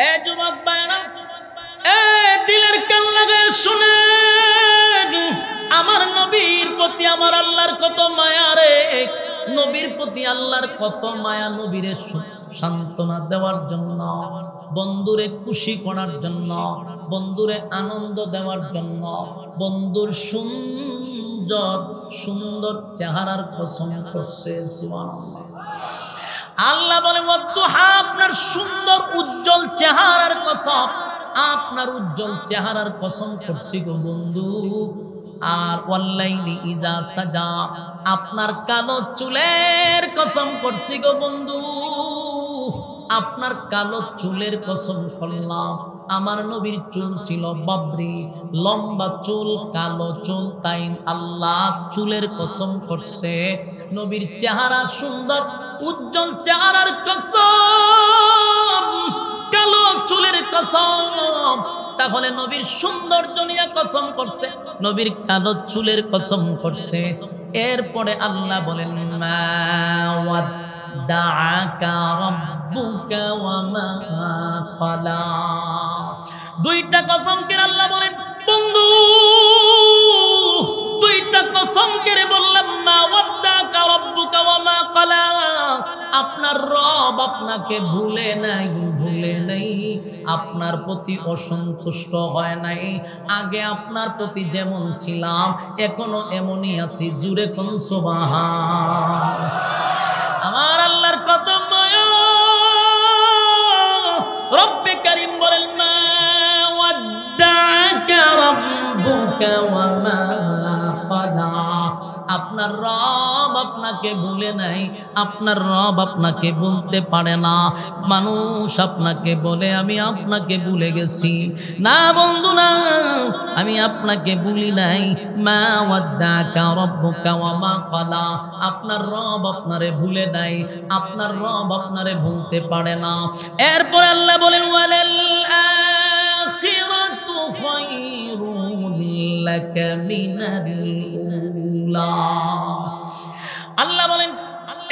এ যুবক ভাইরা, এ দিলের কান লাগায় শুনেন, আমার নবীর প্রতি আমার আল্লাহর কত মায়া রে। নবীর প্রতি আল্লাহর কত মায়া। নবীরে সান্ত্বনা দেওয়ার জন্য, বন্ধুরে খুশি করার জন্য, বন্ধুরে আনন্দ দেওয়ার জন্য, বন্ধুর সুন্দর সুন্দর চেহারার কসম করছে সুবহানাল্লাহ। আল্লাহ বলে ওয়াদুহা, আপনার সুন্দর উজ্জ্বল চেহারার কসম, আপনার উজ্জ্বল চেহারার কসম করছি গো বন্ধু। আর ওয়াল্লাইলি ইযা সাজা, আপনার কালো চুলের কসম করছি গো বন্ধু। আপনার কালো চুলের কসম করলাম। আমার নবীর চুল ছিল বাবরি, লম্বা চুল, কালো চুল, তাই আল্লাহ চুলের কসম করছে। নবীর চেহারা সুন্দর, উজ্জ্বল চেহারার কসম, কালো চুলের কসম। তাহলে নবীর সৌন্দর্য নিয়ে কসম করছে, নবীর কালো চুলের কসম করছে। এরপরে আল্লাহ বলেন মা ওয়াদ্দাআকা রাব্বুকা ওয়া মা ক্বালা। দুইটা কসম করে আল্লাহ বলেন বন্ধু, দুইটা কসম করে বললাম মা ওয়াদ্দাআকা রাব্বুকা ওয়া মা ক্বালা। আপনার রব আপনাকে ভুলে নাই, ভুলে নাই, আপনার প্রতি অসন্তুষ্ট হয় নাই। আগে আপনার প্রতি যেমন ছিলাম এখনো এমনই আছি। জুড়ে কোন সুবহান। আমার আল্লাহর কত মায়া। রব্বে কারীম বলেন মা ওয়াদ্দাআকা রাব্বুকা ওয়া মা ক্বালা। আপনার রব আপনাকে ভুলে নাই, আপনার রব আপনাকে ভুলতে পারে না। মানুষ আপনাকে বলে আমি আপনাকে ভুলে গেছি, না বন্ধু না, আমি আপনাকে ভুলি নাই। মা ওয়াদ্দাআকা রাব্বুকা ওয়া মা ক্বালা। আপনার রব আপনারে ভুলে নাই, আপনার রব আপনারে ভুলতে পারে না। এরপর আল্লাহ বলেন ওয়ালাল আখিরাতু খায়রুল লাকা মিনাল উলা। আল্লাহ বলেন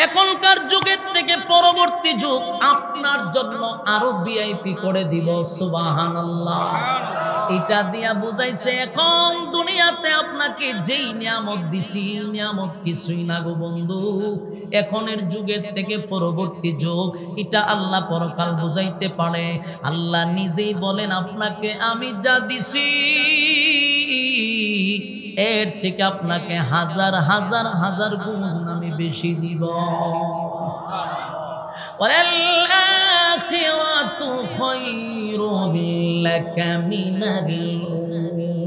এখনকার যুগের থেকে পরবর্তী যুগ আপনার জন্য আরো ভিআইপি করে দিব। সুবহানাল্লাহ। এটা দিয়া বুঝাইছে এখন দুনিয়াতে আপনাকে যেই নিয়ামত দিছি, নিয়ামত কিছুই না গো বন্ধু। এখনের যুগের থেকে পরবর্তী যুগ, এটা আল্লাহ পরকাল বুঝাইতে পারে। আল্লাহ নিজেই বলেন আপনাকে আমি যা দিছি এর থেকে আপনাকে হাজার হাজার হাজার গুণ আমি বেশি দিব। ওয়াল আখিরাতু খায়রুল লাকা মিনাল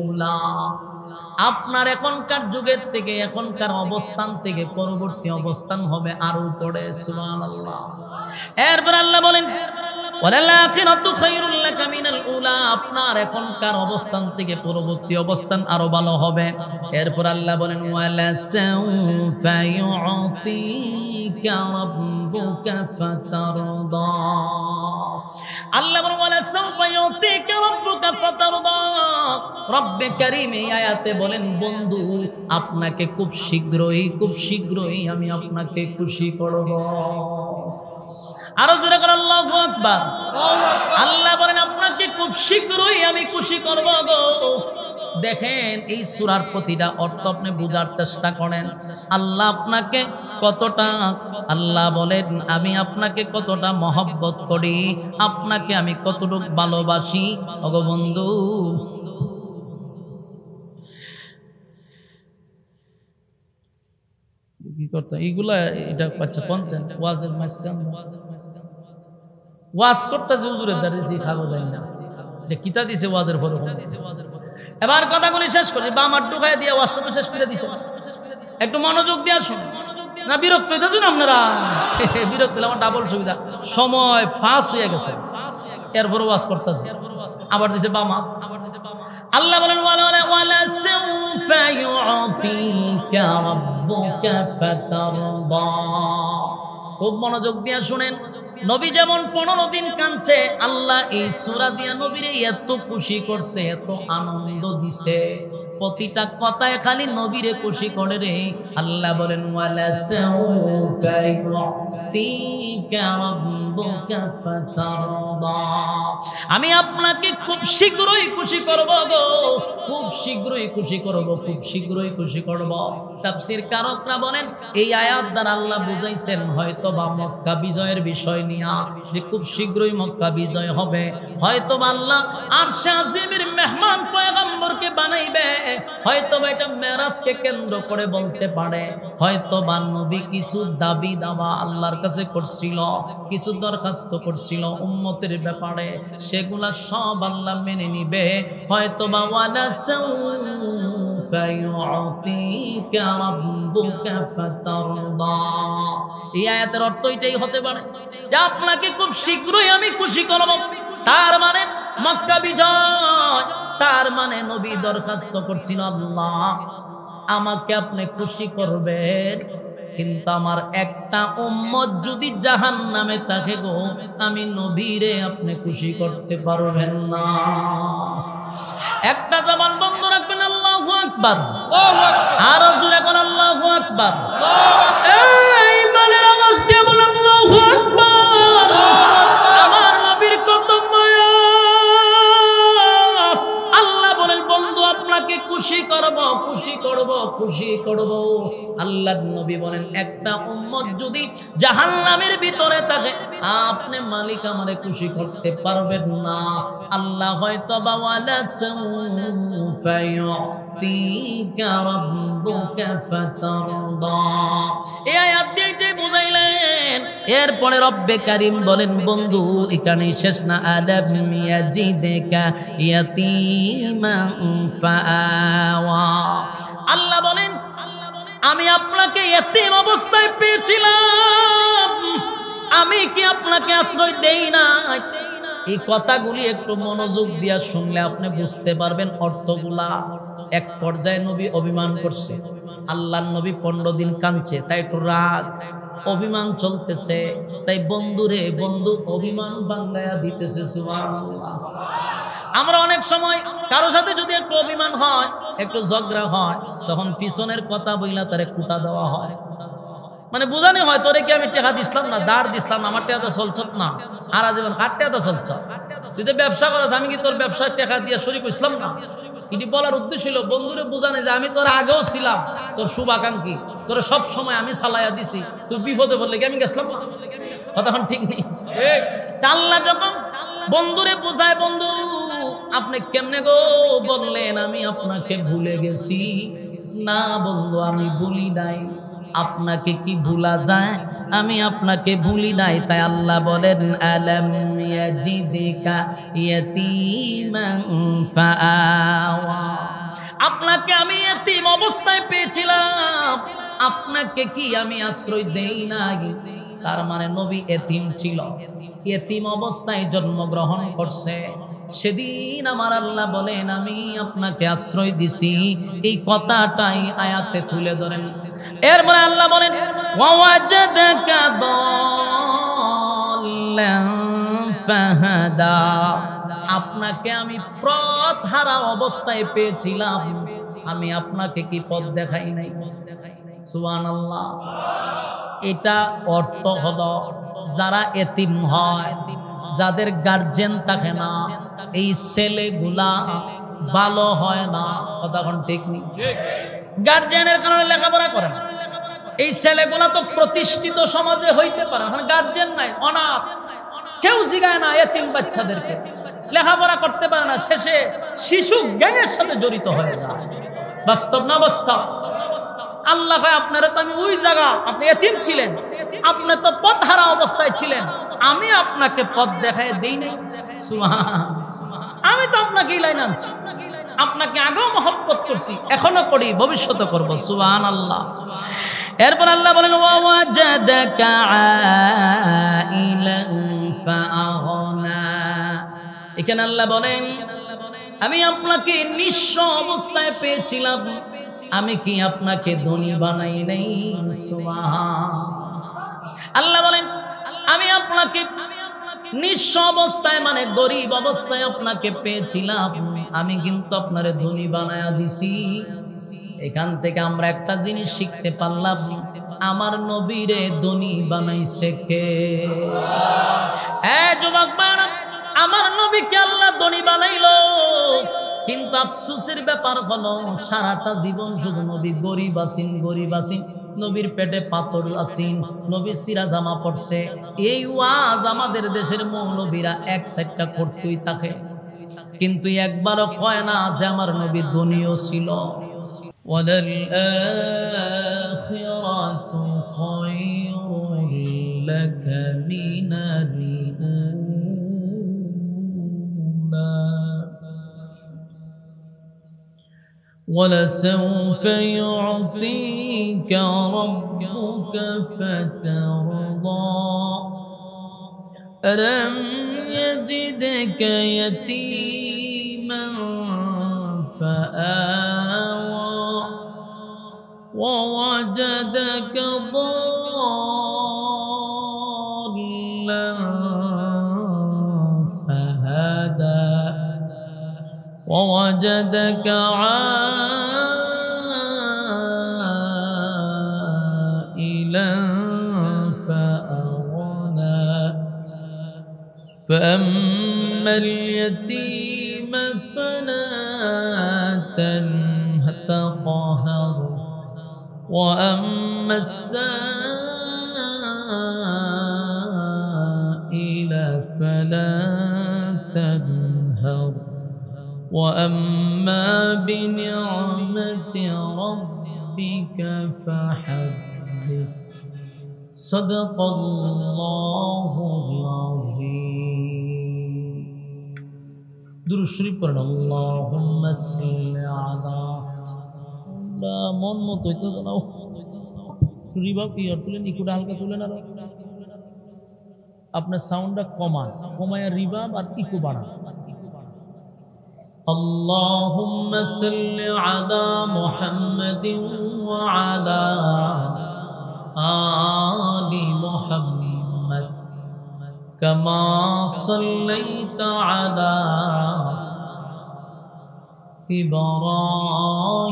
উলা। আপনার এখনকার যুগের থেকে, এখনকার অবস্থান থেকে পরবর্তী অবস্থান হবে আরো উপরে। সুবহানাল্লাহ। এরপর আল্লাহ বলেন ওয়ালাল আখিরাতু খায়রুল লাকা মিনাল উলা। আপনার এখনকার অবস্থান থেকে পরবর্তী অবস্থান আরো ভালো হবে। এরপর আল্লাহ বলেন ওয়ালা সাউফা ইউতিকা রাব্বুকা ফাতারদা। আল্লাহ বলেন ওয়ালা সাউফা ইউতিকা রাব্বুকা ফাতারদা। রব্বে কারীম এই আয়াতে বলেন বন্ধু আপনাকে খুব শীঘ্রই, খুব শীঘ্রই আমি আপনাকে খুশি করব। আরো জোরে করে আল্লাহু আকবার। আল্লাহ বলেন আপনাকে খুব শীঘ্রই আমি খুশি করব গো। দেখেন এই সূরার প্রতিটা অর্থ আপনি বোঝার চেষ্টা করেন। আল্লাহ আপনাকে কতটা, আল্লাহ বলেন আমি আপনাকে কতটা মহব্বত করি, আপনাকে আমি কতটুকু ভালোবাসি। ওগো বন্ধু কি করতে এইগুলা, এটা পাচ্ছে কনসেন্ট ওয়াজের মাঝখান ওয়াজ করতেছে হুজুরের দাঁড়িয়েছি খাবো যাই না, এটা কিতা দিছে ওয়াজের পরে। এবার কথাগুলি শেষ করি, বাম হাত ঢুকায় দিয়ে ওয়াজটা শেষ করে দিছে। একটু মনোযোগ দিয়ে আসুন। না বিরক্ত হইতেছেন আপনারা? বিরক্ত হলে আমার ডাবল সুবিধা, সময় ফাঁস হয়ে গেছে। এরপরে ওয়াজ করতেছে, আবার দিছে বাম হাত। আল্লাহ বলেন ওয়ালা সাউফা ইউতিকা রাব্বুকা ফাতারদা। খুব মনোযোগ দিয়ে শুনেন। নবী যেমন 15 দিন কাঁদছে, আল্লাহ এই সূরা দিয়া নবীরে এত খুশি করছে, এত আনন্দ দিছে, প্রতিটা কথায় খালি নবীরে খুশি করে রে। আল্লাহ বলেন ওয়ালা সাউফা ইউতিকা রাব্বুকা ফাতারদা। আমি আপনাকে খুব শীঘ্রই খুশি করব গো, খুব শীঘ্রই খুশি করব, খুব শীঘ্রই খুশি করব। তাফসীর কারকরা বলেন এই আয়াত দ্বারা আল্লাহ বুঝাইছেন হয়তো বা মক্কা বিজয়ের বিষয় নিয়ে, যে খুব শীঘ্রই মক্কা বিজয় হবে, হয়তো আল্লাহ আরশে আজিমের মেহমান পয়গম্বরকে বানাইবে, হয়তো বা এটা মেরাজকে কেন্দ্র করে বলতে পারে, হয়তো বা নবী কিছু দাবি দাওয়া আল্লাহর কাছে করছিল, কিছু দরখাস্ত করছিল উম্মতের ব্যাপারে, সেগুলা সব আল্লাহ মেনে নিবে, হয়তো বা ওয়ালা সাউফা ইউতিকা রাব্বুকা ফাতারদা। এই আয়াতের অর্থ এটাই হতে পারে যে আপনাকে খুব শীঘ্রই আমি খুশি করব। তার মানে মক্কা বিজয়, তার মানে নবী দরখাস্ত করছিল আল্লাহ আমাকে আপনি খুশি করবেন, কিন্তু আমার একটা উম্মত যদি জাহান্নামে থাকে গো, আমি নবীরে আপনি খুশি করতে পারবেন না। একটা জবান বন্ধ রাখবেন, আল্লাহু আকবার, আর জোরে কোন আল্লাহু আকবার, এই মানের আওয়াজ দিয়ে বলেন আল্লাহু আকবার। আমার নবীর কত মায়া, আল্লাহ বলেন বন্ধু আপনাকে খুশি করব, খুশি করব, খুশি করব। আল্লাহর নবী বলেন একটা উম্মত যদি জাহান্নামের ভিতরে থাকে, আপনি মালিক আমারে খুশি করতে পারবেন না। আল্লাহ হয়তো বা ওয়ালা সাউফা ইউতিকা রাব্বুকা ফাতারদা, এই আয়াত দিয়ে এটাই বুঝাইলেন। এরপরে রব্বে কারীম বলেন বন্ধু এখানেই শেষ না, আলাম ইয়াজিদকা ইয়াতীমান ফাআওয়া। আল্লাহ বলেন আমি আপনাকে এতিম অবস্থায় পেয়েছিলাম, আমি কি আপনাকে আশ্রয় দেই না? এই কথাগুলি একটু মনোযোগ দিয়া শুনলে আপনি বুঝতে পারবেন অর্থগুলা। এক পর্যায়ে নবী অভিমান করছে, আল্লাহর নবী 15 দিন কাঁদছে, তাই একটু রাগ অভিমান চলতেছে, তাই বন্ধুরে বন্ধু অভিমান বাংলায়া দিতেছে। সুবহানাল্লাহ। আমরা অনেক সময় কারো সাথে যদি একটু অভিমান হয়, একটু ঝগড়া হয়, তখন পিছনের কথা বইলা তারে কুটা দেওয়া হয়, মানে বুঝানি হয় তোরে কি আমি টাকা দিছিলাম না, দাঁড় দিছিলাম না, আমার টাকা তো চলছ না, আর আজীবন কার টাকা তো চলছ, তুই তো ব্যবসা করছ, আমি কি তোর ব্যবসার টাকা দিয়ে শরীক হইছিলাম না? এটি বলার উদ্দেশ্য ছিল বন্ধুরে বুঝানি যে আমি তোর আগেও ছিলাম তোর শুভাকাঙ্ক্ষী, তোর সব সময় আমি চালাইয়া দিছি, তুই বিপদে বললে কি আমি গেছিলাম না? কথা ঠিক নেই। আল্লাহ যখন বন্ধুরে বুঝায়, বন্ধু আপনি কেমনে গো বললেন আমি আপনাকে ভুলে গেছি? না বন্ধু আমি ভুলি নাই, আপনাকে কি ভুলা যায়? আমি আপনাকে ভুলি নাই। তাই আল্লাহ বলেন আলাম ইয়াজিদকা ইয়াতীমান ফাআওয়া, আপনাকে আমি এতিম অবস্থায় পেয়েছিলাম, আপনাকে কি আমি আশ্রয় দেই নাই? তার মানে নবী এতিম ছিল, এতিম অবস্থায় জন্মগ্রহণ করছে। সেদিন আমার আল্লাহ বলেন আমি আপনাকে আশ্রয় দিছি, এই কথাটাই আয়াতে তুলে ধরেন। এরপরে আল্লাহ বলেন ওয়াজাদাকা দাল্লান ফাহাদা, আপনাকে আমি পথ হারা অবস্থায় পেয়েছিলাম, আমি আপনাকে কি পথ দেখাই নাই? সুবহানাল্লাহ। এটা অর্থ হলো যারা এতিম হয়, যাদের গার্জেন থাকে না, এই ছেলেগুলা ভালো হয় না। কথা কোন ঠিক নেই? গার্জেনের কারণে লেখাপড়া করে না। এই ছেলেগুলা তো প্রতিষ্ঠিত সমাজে হইতে পারে, এখন গার্জেন নাই, অনাথ, কেউ জিগায় না এতিম বাচ্চাদেরকে, লেখাপড়া করতে পারে না, শেষে শিশু গ্যাংয়ের সাথে জড়িত হয়ে যায়। বাস্তব না বাস্তব? আল্লাহ ভাই আপনারা তো আমি ওই জায়গা, আপনি এতিম ছিলেন, আপনি তো পথ হারা অবস্থায় ছিলেন, আমি আপনাকে পথ দেখায় দেই নাই। আমি তো আপনাকে এই লাইন আনছি, আপনাকে আগেও মহব্বত করছি, এখনো করি, ভবিষ্যতে করব। সুবহানাল্লাহ। এরপর আল্লাহ বলেন ওয়াজাদাকা আইলান ফাআগনা, এখানে আল্লাহ বলেন আমি আপনাকে নিঃস্ব অবস্থায় পেয়েছিলাম, আমি কি আপনাকে ধনী বানাই নাই? সুবহান আল্লাহ বলেন আমি আপনাকে নিঃস্ব অবস্থায় মানে গরিব অবস্থায় আপনাকে পেয়েছিলাম, আমি কিন্তু আপনারে ধনী বানায়া দিছি। এখান থেকে আমরা একটা জিনিস শিখতে পারলাম, আমার নবীরে ধনী বানাইছে কে? যুবক বাড়া, আমার নবীকে আল্লাহ ধনী বানাইলো, কিন্তু আফসোসের ব্যাপার হলো সারাটা জীবন শুধু নবী গরিব আছেন, গরিব আছেন। নবীর পেটে পাথর আছেন, নবীর সিরা জামা পড়ছে। এই ওয়াজ আমাদের দেশের মৌলবীরা এক সাইডটা করতেই থাকে, কিন্তু একবারও কয় না যে আমার নবী ধনীও ছিল। ওয়ালাল আখিরাতু খায়রুল লাকা মিনাল উলা ولسوف يعطيك ربك فترضى ألم يجدك يتيما فآوى ووجدك ضالا فهدى ووجدك عائلا فأغنى فأما اليتيم فلا تقهر وأما السائل فلا تنهر وأما بنعمة ربك فحدث صدق الله العظيم درود شريف পড়েন আল্লাহুম্মা সাল্লি আলা মন মতো হইতে জানাও রিভাব ইয়ার তুলে নিকুটা হালকা তুলে না আপনার সাউন্ডটা কমায় রিভাব আর ইকো বাড়ান اللهم صل على محمد وعلى آل محمد كما صليت على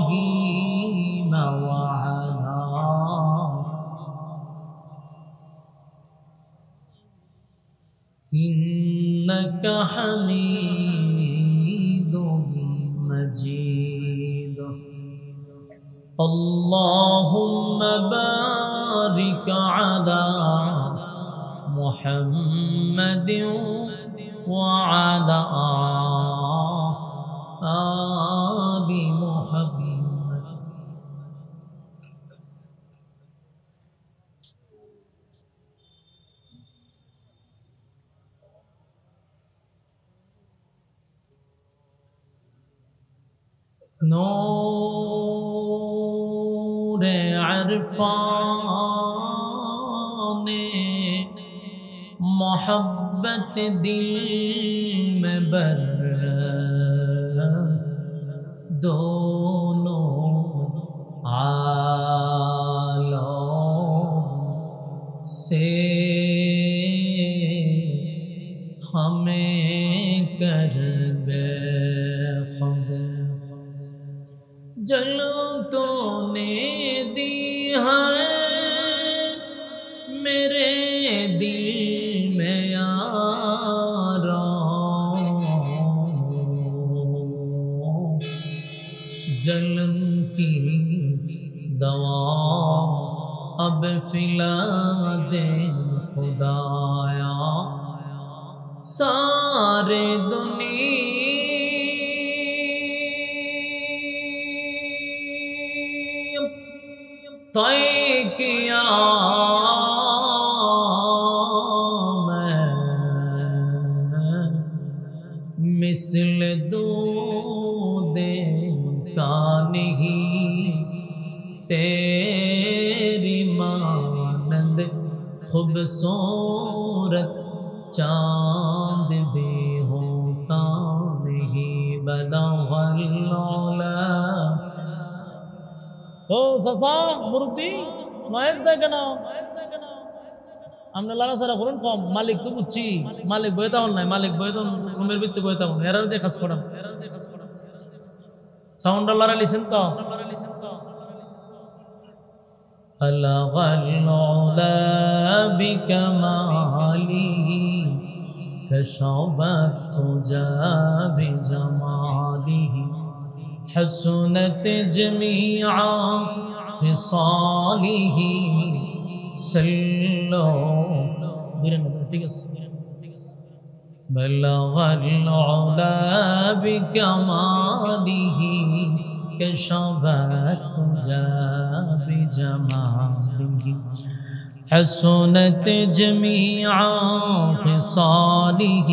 إبراهيم وعلى إنك حميد مجيد اللهم بارك على محمد وعلى آل محمد नूर अरफान मोहब्बत दिल में बर दोनों आलों से हमें कर दे जलो तूने दी है मेरे दिल में यारों जलन की दवा अब फिला दे खुदाया सारे दुनिया तय किया मैं मिसल दूधे का नहीं तेरी मानंद खूबसूरत चांद भी होता नहीं बलगल औला ও চাচা মুরব্বী নয়েজ দেয় কেন আমরা লাড়াচাড়া করুন কম মালিক তো বুঝছি মালিক বয়ে তখন নাই মালিক বয়ে তখন রুমের ভিত্তি বয়ে তখন এরার দিয়ে কাজ করেন সাউন্ড লড়া লিছেন তো بلغ العلا بكماله كشوبت تجا بجماله حسنت جميع خصاله بلغ العلا بكماله كشوبت تجا بجماله حسنت جميع خصاله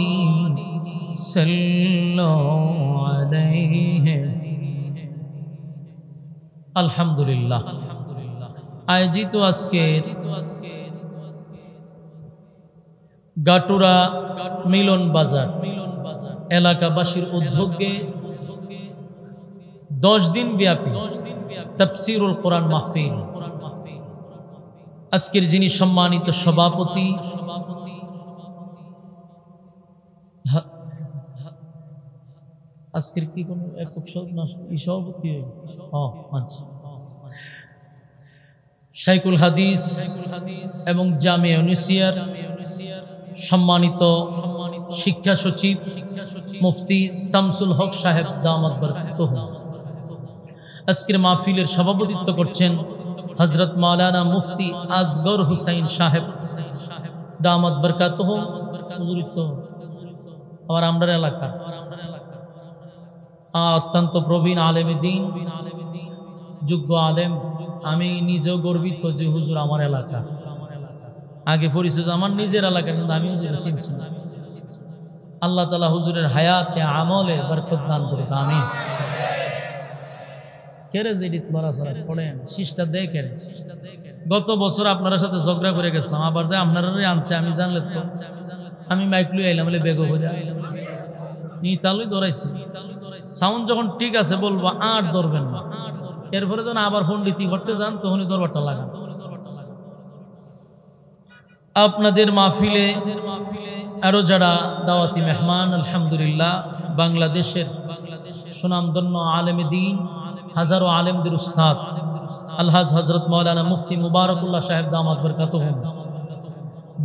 صلوا عليه আলহামদুলিল্লাহ। আয়োজিত আজকের গাটুরা মিলন বাজার এলাকাবাসীর উদ্যোগে 10 দিন ব্যাপী তাফসীরুল কোরআন মাহফিল, আজকের যিনি সম্মানিত সভাপতি আজকের কি কোন একক সভাপতি শাইখুল হাদিস এবং জামিয়া উনিসিয়ার সম্মানিত শিক্ষা সচিব মুফতি শামসুল হক সাহেব দামাত বরকাতুহু, আজকের মাহফিলের সভাপতিত্ব করছেন হযরত মাওলানা মুফতি আসগর হুসাইন সাহেব দামাত বরকাতুহু। হুজুরিত আমার আমরা এলাকা অত্যন্ত প্রবীণ আলেমে দ্বীন, যোগ্য আলেম। আমি নিজেও গর্বিত যে হুজুর আমার এলাকা। আগে পরিচয় আমার নিজের এলাকা, কিন্তু আমি হুজুর চিনছি না। আল্লাহ তাআলা হুজুরের হায়াতে আমলে বরকত দান করুক, আমিন। কেরে যেটি লড়াচড়া পড়েন শিষ্টা দেখেন। গত বছর আপনার সাথে ঝগড়া করে গেছিলাম, আবার যে আপনারাই আনছে আমি জানলে তো আমি মাইক লুই আইলাম বলে বেগো হয়ে নি তালুই ধরাইছি। সাউন্ড যখন ঠিক আছে বলবো আর ধরবেন না, এরপরে যখন আবার পণ্ডিতি করতে যান তখনই দরবারটা লাগান। আপনাদের মাহফিলে আরো যারা দাওয়াতি মেহমান, আলহামদুলিল্লাহ বাংলাদেশের সুনামধন্য আলেমে দ্বীন, হাজারো আলেমদের উস্তাদ আলহাজ হযরত মাওলানা মুফতি মুবারকুল্লাহ সাহেব দামাত বরকাতুহু,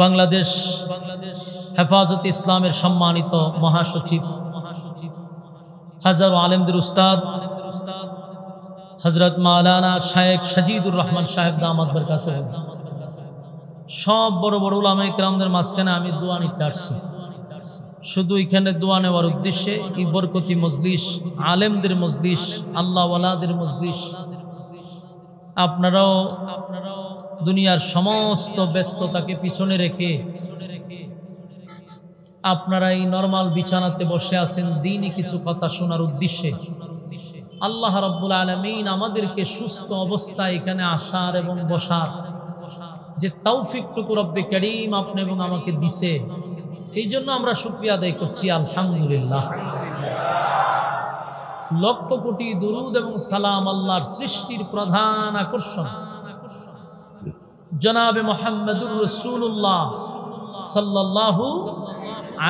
বাংলাদেশ হেফাজত ইসলামের সম্মানিত মহাসচিব, হাজারো আলেমদের উস্তাদ হযরত মাওলানা শায়েখ সাজিদুর রহমান সাহেব দামাত বরকাতুহু, সব বড় বড় উলামায়ে কেরামদের মাঝখানে আমি দোয়া নিতে আসছি। শুধু এখানে দোয়া নেওয়ার উদ্দেশ্যে এই বরকতি মজলিস, আলেমদের মজলিস, আল্লাহ ওয়ালাদের মজলিস। আপনারাও দুনিয়ার সমস্ত ব্যস্ততাকে পিছনে রেখে আপনারা এই নরমাল বিছানাতে বসে আছেন দ্বীনি কিছু কথা শোনার উদ্দেশ্যে। আল্লাহ রাব্বুল আলামিন আমাদেরকে সুস্থ অবস্থায় এখানে আসার এবং বসার যে তৌফিকটুকু রব্বে কারীম আপনি এবং আমাকে দিছে, এই জন্য আমরা শুকরিয়া আদায় করছি, আলহামদুলিল্লাহ। লক্ষ কোটি দুরুদ এবং সালাম আল্লাহর সৃষ্টির প্রধান আকর্ষণ জনাবে মুহাম্মদুর রাসূলুল্লাহ সাল্লাল্লাহু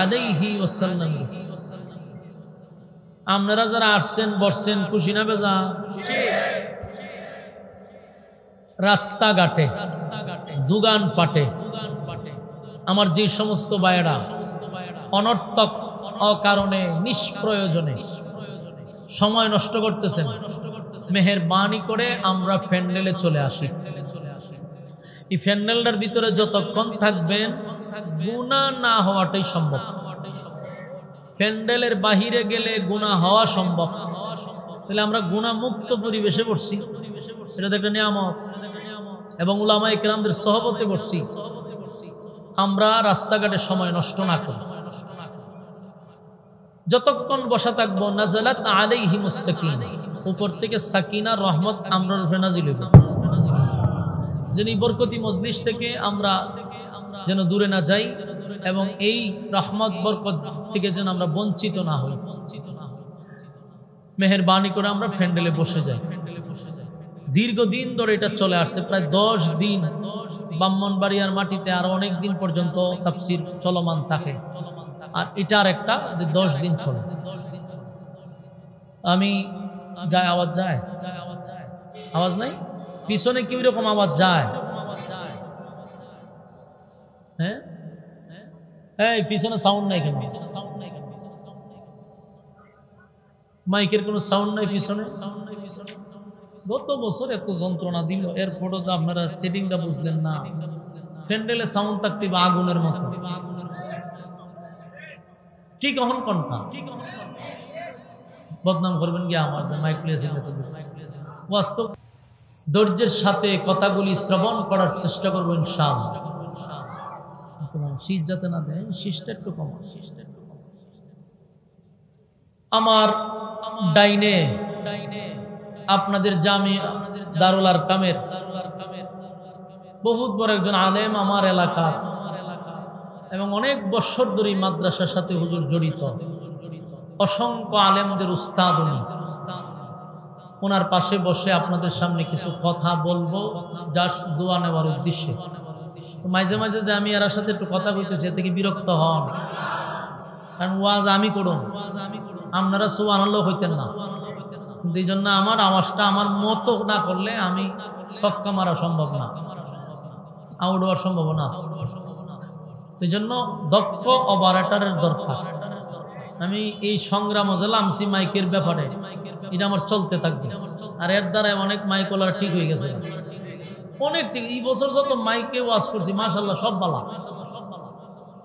আলাইহি ওয়াসাল্লাম। আপনারা যারা আসছেন বসছেন, খুশি না বেজা? রাস্তাঘাটে, দোকান পাটে আমার যে সমস্ত ভাইয়েরা অনর্থক অকারণে নিষ্প্রয়োজনে সময় নষ্ট করতেছেন, মেহেরবানি করে আমরা প্যান্ডেলে চলে আসি। এই প্যান্ডেলটার ভিতরে যতক্ষণ থাকবেন গুনাহ না হওয়াটাই সম্ভব। প্যান্ডেলের বাহিরে গেলে গুনাহ হওয়া সম্ভব। তাহলে আমরা গুনাহ মুক্ত পরিবেশে বসছি, এটা তো একটা নিয়ামত। এবং উলামায়ে কেরামদের সহবতে বসছি। আমরা রাস্তাঘাটে সময় নষ্ট না করি, যতক্ষণ বসা থাকবো নাযালাত আলাইহিমুস সাকিনা, উপর থেকে সাকিনা রহমত আমরার উপরে নাজিল হইবে। যেন এই বরকতি মজলিস থেকে আমরা যেন দূরে না যাই এবং এই রহমত বরকত থেকে যেন আমরা বঞ্চিত না হই। মেহেরবানি করে আমরা প্যান্ডেলে বসে যাই। দীর্ঘদিন ধরে এটা চলে আসছে, প্রায় 10 দিন ব্রাহ্মণবাড়িয়ার মাটিতে আরো অনেক দিন পর্যন্ত তাফসীর চলমান থাকে। আর এটার একটা যে 10 দিন চলে। আমি যায় আওয়াজ যায়, আওয়াজ নাই পিছনে কি রকম আওয়াজ যায়? হ্যাঁ এই পিছনে সাউন্ড নাই কেন? মাইকের কোনো সাউন্ড নাই পিছনে? গত বছর এত যন্ত্রণা দিল, এরপরও তো আপনারা সেটিংটা বুঝলেন না। প্যান্ডেলে সাউন্ড থাকতে বা আগুনের মতো ঠিক অহন কণ্ঠা বদনাম করবেন কি আমার মাইক প্লেসিং বাস্তব ধৈর্যের সাথে কথাগুলি শ্রবণ করার চেষ্টা করবো ইনশাআল্লাহ। শীত যাতে না দেয়, শীতটা একটু কম। আমার ডাইনে আপনাদের জামি দারুল আরকামের বহুত বড় একজন আলেম আমার এলাকা, এবং অনেক বছর ধরে মাদ্রাসার সাথে হুজুর জড়িত, অসংখ্য আলেমদের উস্তাদ উনি। ওনার পাশে বসে আপনাদের সামনে কিছু কথা বলবো, যার দোয়া নেওয়ার উদ্দেশ্যে। মাঝে মাঝে যে আমি এর সাথে একটু কথা বলতেছি, এতে কি বিরক্ত হন? কারণ ওয়াজ আমি করুন, আপনারা সুবহানাল্লাহ হইতেন না। কিন্তু এই জন্য আমার আওয়াজটা আমার মতো না করলে আমি ছক্কা মারা সম্ভব না, আউট হওয়ার সম্ভাবনা আছে। এই জন্য দক্ষ অপারেটরের দরকার। আমি এই সংগ্রাম নামছি মাইকের ব্যাপারে, এটা আমার চলতে থাকবে। আর এর দ্বারা অনেক মাইকওয়ালা ঠিক হয়ে গেছে, অনেক ঠিক। এই বছর যত মাইকে ওয়াজ করছি মাশাআল্লাহ সব বালা,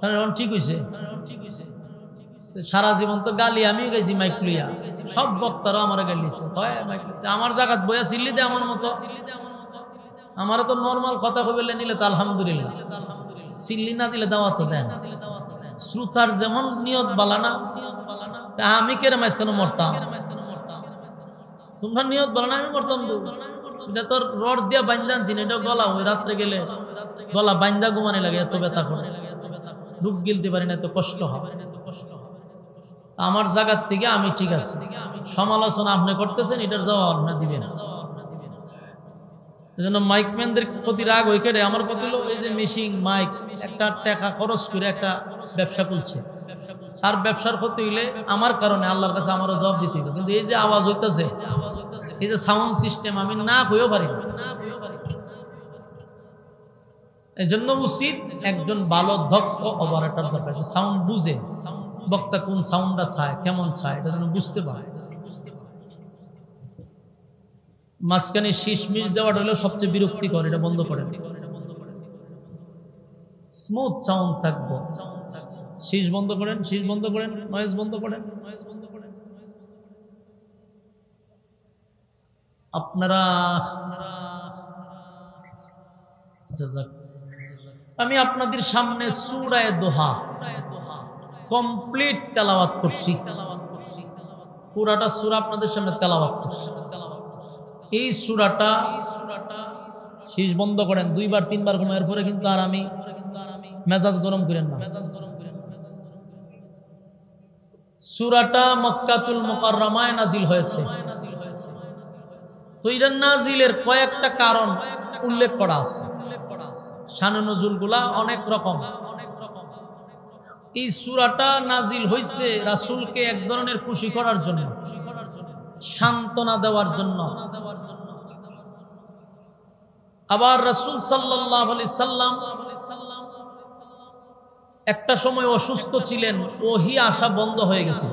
এখন ঠিক হয়েছে। সারা জীবন তো গালি আমি গেছি মাইক লইয়া, সব বক্তারা আমার গালিছে। আমার জায়গাত বইয়া সিল্লি দে আমার মতো, আমারও তো নর্মাল কথা কইলে নিলে তো আলহামদুলিল্লাহ, সিল্লি না দিলে দাওয়াত দেন। শ্রোতার যেমন নিয়ত বালা না, আমি কেরে মাঝখানে মরতাম, তোমরা নিয়ত বালা না, আমি মরতাম। এটা তোর রড দিয়া বাইন্দা আনছি, এটা গলা ওই রাত্রে গেলে গলা বাইন্দা ঘুমানি লাগে, এত ব্যথা করে, রূপ গিলতে পারি না, এত কষ্ট হয়। আমার জায়গার থেকে আমি ঠিক আছে, সমালোচনা আপনি করতেছেন, এটার জবাব আপনি দিবেন। এজন্য মাইকম্যানদের প্রতি রাগ হয়ে কেটে আমার প্রতি হলো এই যে মেশিন মাইক একটা টাকা খরচ করে একটা ব্যবসা করছে, আর ব্যবসার ক্ষতি হইলে আমার কারণে আল্লাহর কাছে আমারও জবাব দিতে হবে। কিন্তু এই যে আওয়াজ হইতেছে, এই যে সাউন্ড সিস্টেম, আমি না হয়েও পারি না। এই জন্য উচিত একজন ভালো দক্ষ অপারেটর দরকার, সাউন্ড বুঝে, বক্তা কোন সাউন্ডটা চায়, কেমন চায়, এটা যেন বুঝতে পারে। মাঝখানে শীষমিশ দেওয়াটা হলো সবচেয়ে বিরক্তিকর, এটা বন্ধ করেন। স্মুথ সাউন্ড থাকবো, শীষ বন্ধ করেন, শীষ বন্ধ করেন, নয়েজ বন্ধ করেন। আপনারা আমি আপনাদের সামনে সূরা দোহা কমপ্লিট তেলাওয়াত করছি, পুরাটা সূরা আপনাদের সামনে তেলাওয়াত করছি। এই সূরাটা শীষ বন্ধ করেন, 2 বার 3 বার ঘুমানোর পরে কিন্তু আর আমি মেজাজ গরম করেন না। সূরাটা মক্কাতুল মুকাররমায় নাজিল হয়েছে। তো এটা নাজিলের কয়েকটা কারণ উল্লেখ করা আছে, শানে নজুলগুলা অনেক রকম। এই সূরাটা নাজিল হয়েছে রাসূলকে এক ধরনের খুশি করার জন্য, সান্ত্বনা দেওয়ার জন্য। আবার রাসূল সাল্লাল্লাহু আলাইহি সাল্লাম একটা সময় অসুস্থ ছিলেন, ওহী আসা বন্ধ হয়ে গেছিল।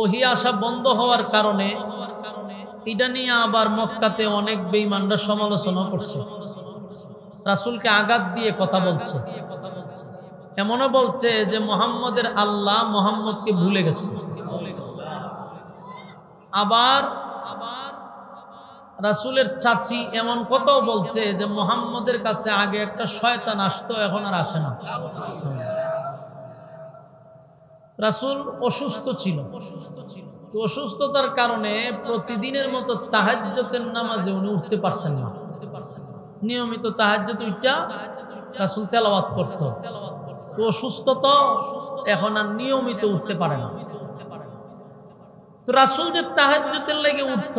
ওহী আসা বন্ধ হওয়ার কারণে এটা নিয়ে আবার মক্কাতে অনেক বেঈমানরা সমালোচনা করছে, রাসূলকে আঘাত দিয়ে কথা বলছে, এমনও বলছে যে মুহাম্মদের আল্লাহ মুহাম্মদকে ভুলে গেছে। আবার রাসূলের চাচি এমন কথাও বলছে যে মুহাম্মদের কাছে আগে একটা শয়তান আসতো, এখন আর আসে না। রাসূল অসুস্থ ছিল, অসুস্থতার কারণে প্রতিদিনের মতো তাহাজ্জুদের নামাজে উনি উঠতে পারছেন না। নিয়মিত তাহাজ্জুদ উঠা রাসূল তেলাওয়াত করত, তো অসুস্থ তো এখন আর নিয়মিত উঠতে পারে না। তো রাসূল যে তাহাজ্জুদের লেগে উঠত,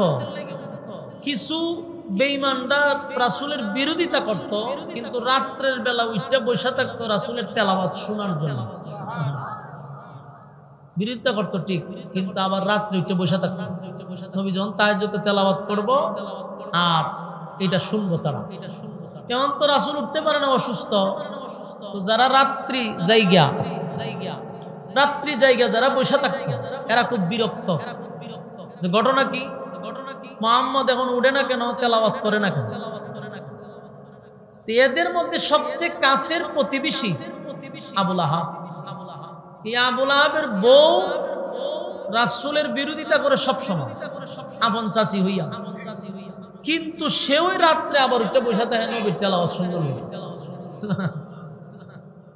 কিছু বেঈমানরা রাসূলের বিরোধিতা করত, কিন্তু রাত্রের বেলা উঠে বসে থাকতো রাসূলের তেলাওয়াত শোনার জন্য। বিরোধিতা করত ঠিক, কিন্তু আবার রাত্রে উঠে বসে থাকতো। নবী যখন তাহাজ্জুদে তেলাওয়াত করব আর এটা শুনবো তারা। এমন তো রাসূল উঠতে পারে না, অসুস্থ, তো যারা রাত্রি জায়গা যারা বসে থাকতো এরা খুব বিরক্ত। ঘটনা কি? মুহাম্মদ এখন উঠে না কেন, তেলাওয়াত করে না কেন? এদের মধ্যে সবচেয়ে কাছের প্রতিবেশী আবুল আহাব। এই আবুল আহাবের বউ রাসূলের বিরোধিতা করে সবসময়, আপন চাচি হইয়া, কিন্তু সেও রাত্রে আবার উঠে বসে থাকে নবীর তেলাওয়াত সুন্দর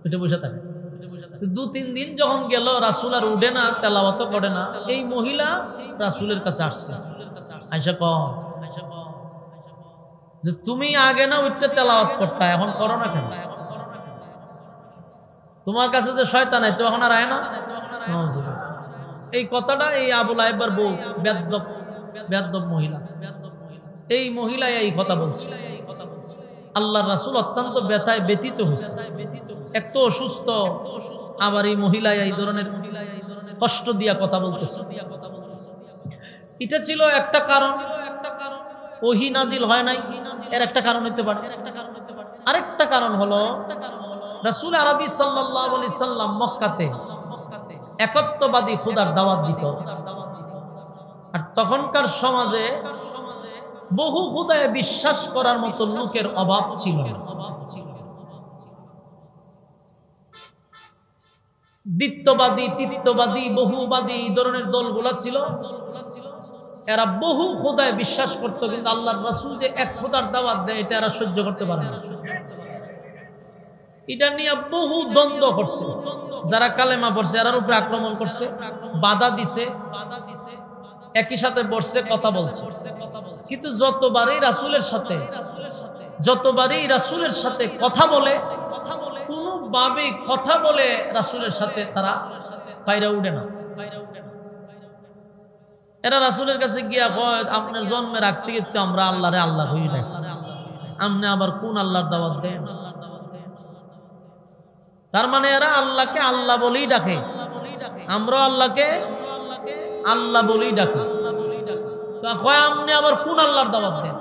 উঠে বসে থাকে। 2-3 দিন যখন গেল, রাসূল আর উঠে না, তেলাওয়াত করে না। এই মহিলা রাসূলের কাছে আসছে, আয়েশা কয় যে তুমি আগে না উঠতে তেলাওয়াত করতে, এখন করো না কেন? তোমার কাছে যে শয়তান আইতো এখন আর আয় না? এই কথাটা এই আবুল আহাবের বউ বেয়াদব মহিলা, এই মহিলা এই কথা বলছে। আল্লাহর রাসূল অত্যন্ত ব্যথায় ব্যথিত হয়েছে, একটু অসুস্থ, আবার এই মহিলা এই ধরনের কষ্ট দিয়া কথা বলতেছে। এটা ছিল একটা কারণ, ওহী নাজিল হয় নাই, এর একটা কারণ হতে পারে। আরেকটা কারণ হলো রাসূল আরবি সাল্লাল্লাহু আলাইহি সাল্লাম মক্কাতে একত্ববাদী খোদার দাওয়াত দিত, আর তখনকার সমাজে বহু খোদায় বিশ্বাস করার মতো লোকের অভাব ছিল। দ্বিত্ববাদী, তৃতীয়বাদী, বহুবাদী এই ধরনের দলগুলা ছিল। এরা বহু খোদায় বিশ্বাস করত, কিন্তু আল্লাহর রাসূল যে এক খোদার দাওয়াত দেয় এটা এরা সহ্য করতে পারে না। এটা নিয়ে বহু দ্বন্দ্ব করছে, যারা কালেমা পড়ছে এরার উপরে আক্রমণ করছে, বাধা দিছে, একই সাথে বসছে, কথা বলছে। কিন্তু যতবারই রাসূলের সাথে কথা বলে, কোনোভাবে কথা বলে রাসূলের সাথে তারা পায়রা উঠে না। এরা রাসূলের কাছে গিয়া কয়, আপনার জন্মের আগ থেকে তো আমরা আল্লাহরে আল্লাহ হই না, আপনি আবার কোন আল্লাহর দাওয়াত দেন? তার মানে এরা আল্লাহকে আল্লাহ বলেই ডাকে, আমরা আল্লাহকে আল্লাহ বলেই ডাকি। তো কয় আপনি আবার কোন আল্লাহর দাওয়াত দেন?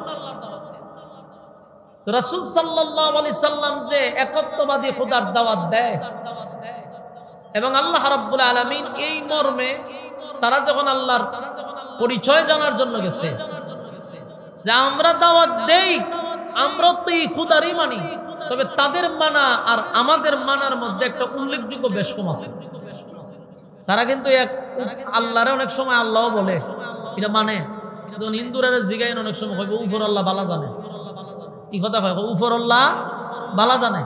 রাসূল সাল্লাল্লাহু আলাইহি সাল্লাম যে একত্ববাদী খোদার দাওয়াত দেয়, এবং আল্লাহ রাব্বুল আলামিন এই মর্মে তারা যখন আল্লাহর পরিচয় জানার জন্য গেছে, যে আমরা দাওয়াত দেই, আমরা তো এই খোদারই মানি, তবে তাদের মানা আর আমাদের মানার মধ্যে একটা উল্লেখযোগ্য বেশকম আছে। তারা কিন্তু এক আল্লাহরে অনেক সময় আল্লাহ বলে, এটা মানে হিন্দুরা জিগাইন অনেক সময় কইব উপর আল্লাহ বালা জানে, এই কথা কয় উপর আল্লাহ বালা জানে।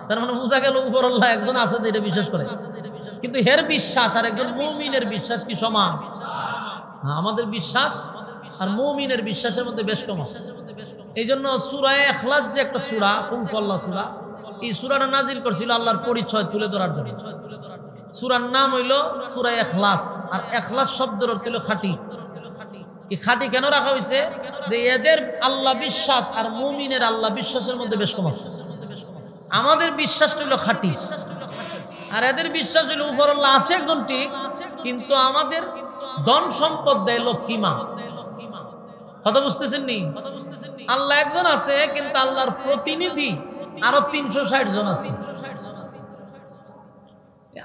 তার মানে বুঝা গেল উপর আল্লাহ একজন আছে, এটা বিশ্বাস করে। কিন্তু হের বিশ্বাস আর একজন মুমিনের বিশ্বাস কি সমান? আমাদের বিশ্বাস আর মুমিনের বিশ্বাসের মধ্যে বেশ কম আছে। এই জন্য সূরা ইখলাস যে একটা সূরা, কুলফল্লাহ সূরা, এই সূরাটা নাজিল করছিল আল্লাহর পরিচয় তুলে ধরার জন্য। সূরার নাম হইল সূরা ইখলাস, আর ইখলাস শব্দের অর্থ হলো খাঁটি। এই খাঁটি কেন রাখা হয়েছে? যে এদের আল্লাহ বিশ্বাস আর মুমিনের আল্লাহ বিশ্বাসের মধ্যে বেশ কম আছে। আমাদের বিশ্বাসটা হলো খাঁটি, আর এদের বিশ্বাস হলো উপর আল্লাহ আছে একজন ঠিক, কিন্তু আমাদের ধন সম্পদ দেয় লক্ষ্মীমা। কথা বুঝতেছেন নি? আল্লাহ একজন আছে, কিন্তু আল্লাহর প্রতিনিধি আরো 360 জন আছে।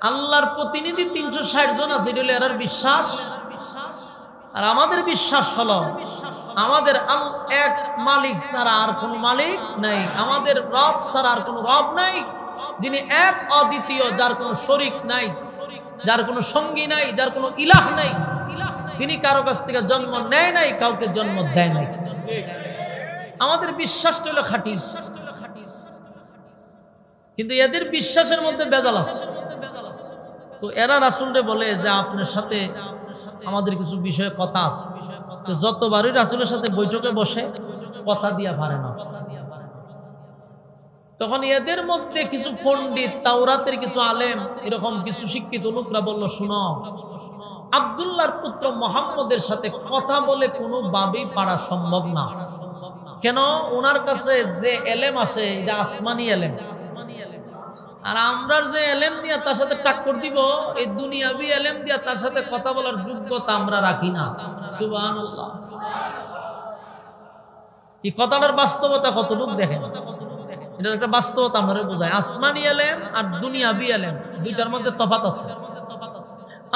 আল্লাহর প্রতিনিধি 360 জন আছে, এটা হলো এর বিশ্বাস। আর আমাদের বিশ্বাস হলো আমাদের এক মালিক ছাড়া আর কোন মালিক নাই, আমাদের রব ছাড়া আর কোন রব নাই, যিনি এক অদ্বিতীয়, যার কোনো শরীক নাই, যার কোনো সঙ্গী নাই, যার কোনো ইলাহ নাই। তিনি কারো কাছ থেকে জন্ম নেয় নাই, কাউকে জন্ম দেয় নাই। আমাদের বিশ্বাসটা হলো খাঁটি, কিন্তু এদের বিশ্বাসের মধ্যে বেজাল আছে। তো এরা রাসূলকে বলে যে আপনার সাথে আমাদের কিছু বিষয়ে কথা আছে। তো যতবারই রাসূলের সাথে বৈঠকে বসে কথা দিয়া পারে না। তখন এদের মধ্যে কিছু পণ্ডিত, তাওরাতের কিছু আলেম, এরকম কিছু শিক্ষিত লোকরা বলল, শুনো, আব্দুল্লাহর পুত্র মুহাম্মদের সাথে কথা বলে কোনোভাবেই পারা সম্ভব না। কেন? ওনার কাছে যে এলেম আছে এটা আসমানি এলেম, আর আমরা যে এলেম দিয়া তার সাথে টাক্কর দিব, এই দুনিয়াবি এলেম দিয়া তার সাথে কথা বলার যোগ্যতা আমরা রাখি না। সুবহানাল্লাহ। এই কথাটার বাস্তবতা কতটুকু দেখেন। এটা একটা বাস্তবতা আমরা বোঝায়। আসমানি এলেম আর দুনিয়াবি এলেম দুইটার মধ্যে তফাৎ আছে।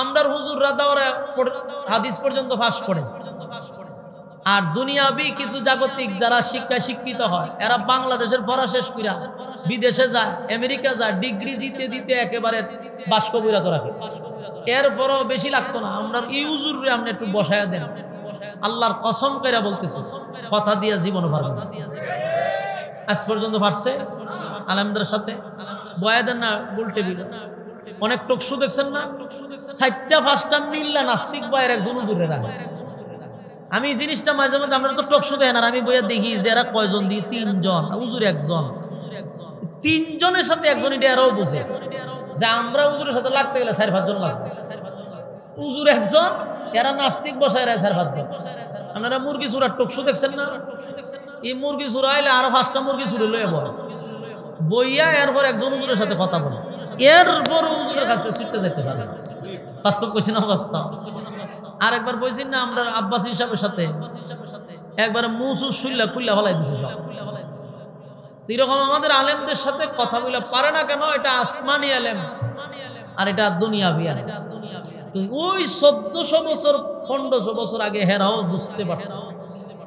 আমরার হুজুররা দাওরা হাদিস পর্যন্ত ফাঁস করে, আর দুনিয়াবি কিছু জাগতিক যারা শিক্ষিত হয় এরা বাংলাদেশের পড়া শেষ কইরা বিদেশে যায়, আমেরিকা যায়, ডিগ্রি দিতে দিতে একেবারে বাষ্প বিরাত রাখে। এরপরও বেশি লাগতো না, আমরা এই হুজুররে আপনি একটু বসায়া দেন। আল্লাহর কসম কইরা বলতেছি, কথা দিয়া জীবন পারবে না। আজ পর্যন্ত পারছে আলেমদের সাথে বয়া দেন না, উল্টে বিল অনেক টকশু দেখছেন না, 4টা 5টা মিল্লা নাস্তিক বয়ের একজন হুজুরে রাখে। আমি জিনিসটা মাঝে মাঝে, আমরা তো টকশো দেন আর আমি বইয়া দেখি যে এরা কয়জন দিই, 3 জন, হুজুর 1 জন, 3 জনের সাথে একজন। এটা এরাও বুঝে যে আমরা হুজুরের সাথে লাগতে গেলে 4-5 জন লাগবে, হুজুর 1 জন, এরা নাস্তিক বসায় 4-5 জন। আপনারা মুরগি চুরার টকশো দেখছেন না, এই মুরগি চুরা আইলে আরো 5টা মুরগি চুরে লয়ে বইয়া এরপর একজন হুজুরের সাথে কথা বলে, এরপর হুজুরের কাছে ছুটতে যেতে পারে। বাস্তব কইছি না বাস্তব? আরেকবার বলছি না, আমরা আব্বাসী সাহেবের সাথে একবার মুসু শুইলা কুল্লা ফলাই দিছে সব। এরকম আমাদের আলেমদের সাথে কথা বলে পারে না কেন? এটা আসমানি আলেম আর এটা দুনিয়াবি আলেম। ওই 1400 বছর 1500 বছর আগে হেরাও বুঝতে পারছে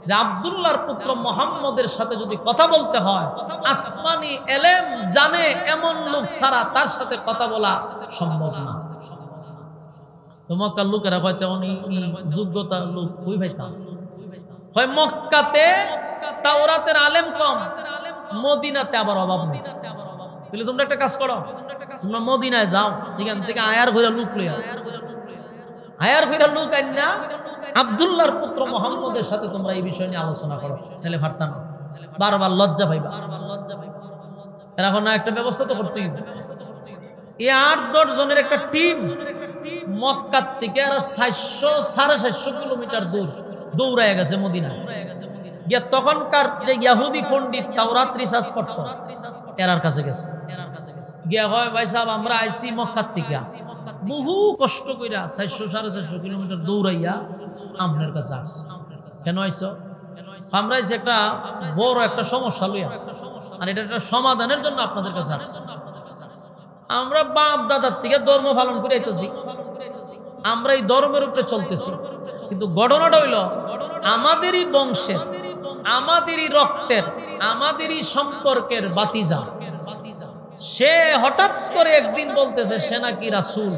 যে আব্দুল্লাহর পুত্র মুহাম্মদের সাথে যদি কথা বলতে হয়, আসমানি এলেম জানে এমন লোক ছাড়া তার সাথে কথা বলা সম্ভব না। মক্কার লোকেরা হয়তো অনেক যোগ্যতা লোক কই পাইতাম, হয় মক্কাতে তাওরাতের আলেম কম, মদিনাতে আবার অভাব নেই। তাহলে তোমরা একটা কাজ করো, তোমরা মদিনায় যাও, এখান থেকে আয়ার ঘুরে লোক লইয়া, আয়ার ঘুরে লোক আইনা আব্দুল্লাহর পুত্র মুহাম্মদের সাথে তোমরা এই বিষয় নিয়ে আলোচনা করো, তাহলে পারতা না। বারবার লজ্জা পাইবা। এখন না একটা ব্যবস্থা তো করতে হবে। এই 8-10 জনের একটা টিম মক্কা থেকে আর 400-450 কিলোমিটার দূর দৌড়ায় গেছে মদিনায় গিয়া, তখনকার যে ইহুদি পণ্ডিত তাওরাত রিসার্চ করতো এরার কাছে গেছে, গিয়া হয় ভাই সাহেব আমরা আইছি মক্কার থেকে বহু কষ্ট কইরা 400-450 কিলোমিটার দৌড়াইয়া আপনার কাছে আসছি। কেন আইছো? আমরা আইছি একটা বড় একটা সমস্যা লইয়া, আর এটা একটা সমাধানের জন্য আপনাদের কাছে আসছি। আমরা বাপ দাদার থেকে ধর্ম পালন করে আইতেছি, আমরা এই ধর্মের উপরে চলতেছি, কিন্তু ঘটনাটা হইল আমাদেরই বংশের, আমাদেরই রক্তের, আমাদেরই সম্পর্কের বাতিজা, সে হঠাৎ করে একদিন বলতেছে সে নাকি রাসূল,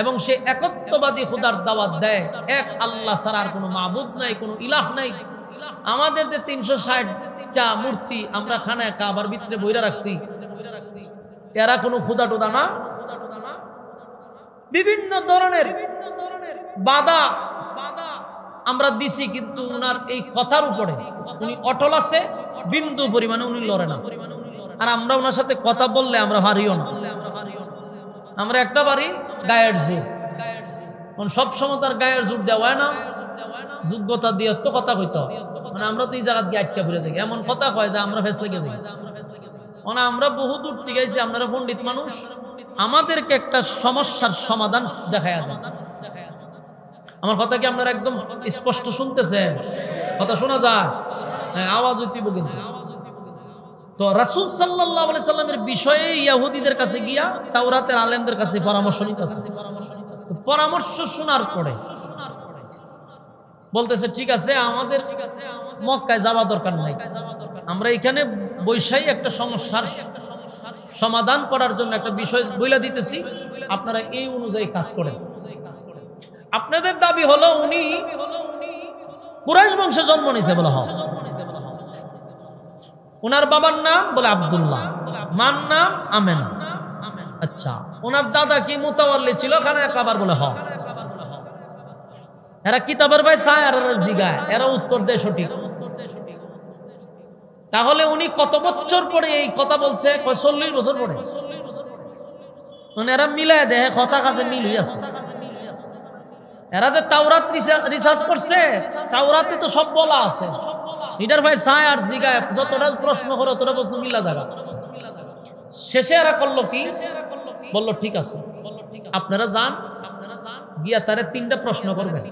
এবং সে একত্ববাদী খোদার দাওয়াত দেয়, এক আল্লাহ ছাড়া আর কোনো মাবুদ নাই, কোনো ইলাহ নাই। আমাদের যে 360টা মূর্তি আমরা খানায় কাবার ভিতরে বইরা রাখছি, এরা কোনো খুদা টুদা না। বিভিন্ন ধরনের বাধা আমরা দিছি, কিন্তু উনার এই কথার উপরে উনি অটল আছে, বিন্দু পরিমাণে উনি লড়ে না। আর আমরা ওনার সাথে কথা বললে আমরা হারিও না। আমরা একটা বাড়ি গায়ের জোর, সবসময় তার গায়ের জোর দেওয়া হয় না, যোগ্যতা দিয়ে তো কথা কইতে, মানে আমরা তো এই জায়গা দিয়ে আটকা ফিরে থাকি, এমন কথা কয় যে আমরা ফেস লেগে যাই। মানে আমরা বহু দূর থেকে আইছি, আপনারা পণ্ডিত মানুষ, আমাদেরকে একটা সমস্যার সমাধান দেখায়া দেন। আমার কথা কি আপনারা একদম স্পষ্ট শুনতেছেন? কথা শোনা যায়? আওয়াজ হইতেইব কিন্তু। তো রাসূল সাল্লাল্লাহু আলাইহি সাল্লামের বিষয়ে ইহুদিদের কাছে গিয়া তাওরাতের আলেমদের কাছে পরামর্শ নিতেছে। পরামর্শ শোনার পরে বলতেছে ঠিক আছে, আমাদের মক্কায় যাওয়া দরকার নাই, আমরা এখানে বৈশাই একটা সমস্যার সমাধান করার জন্য একটা বিষয় বইলা দিতেছি, আপনারা এই অনুযায়ী কাজ করেন। আপনাদের দাবি হলো উনি কুরাইশ বংশে জন্ম নিয়েছে বলা হয়, ওনার বাবার নাম বলে আব্দুল্লাহ, মার নাম আমেনা। আচ্ছা, ওনার দাদা কি মুতাওয়াল্লি ছিল খানায় কাবার বলে হয়। এরা কিতাবের ভাই চায় আর জিগায়, এরা উত্তর দেয় সঠিক। তাহলে উনি কত বছর পরে এই কথা বলছে? 40 বছর পরে। মানে এরা মিলায় দেয়, কথা কাজে মিল আছে। এরা যে তাওরাত রিসার্চ করছে, তাওরাতে তো সব বলা আছে, এটার ভাই চায় আর জিগায়, যতটা প্রশ্ন করে ততটা প্রশ্ন মিলা যাবে। শেষে এরা করলো কি, বললো ঠিক আছে আপনারা যান, গিয়া তারে 3টা প্রশ্ন করবেন।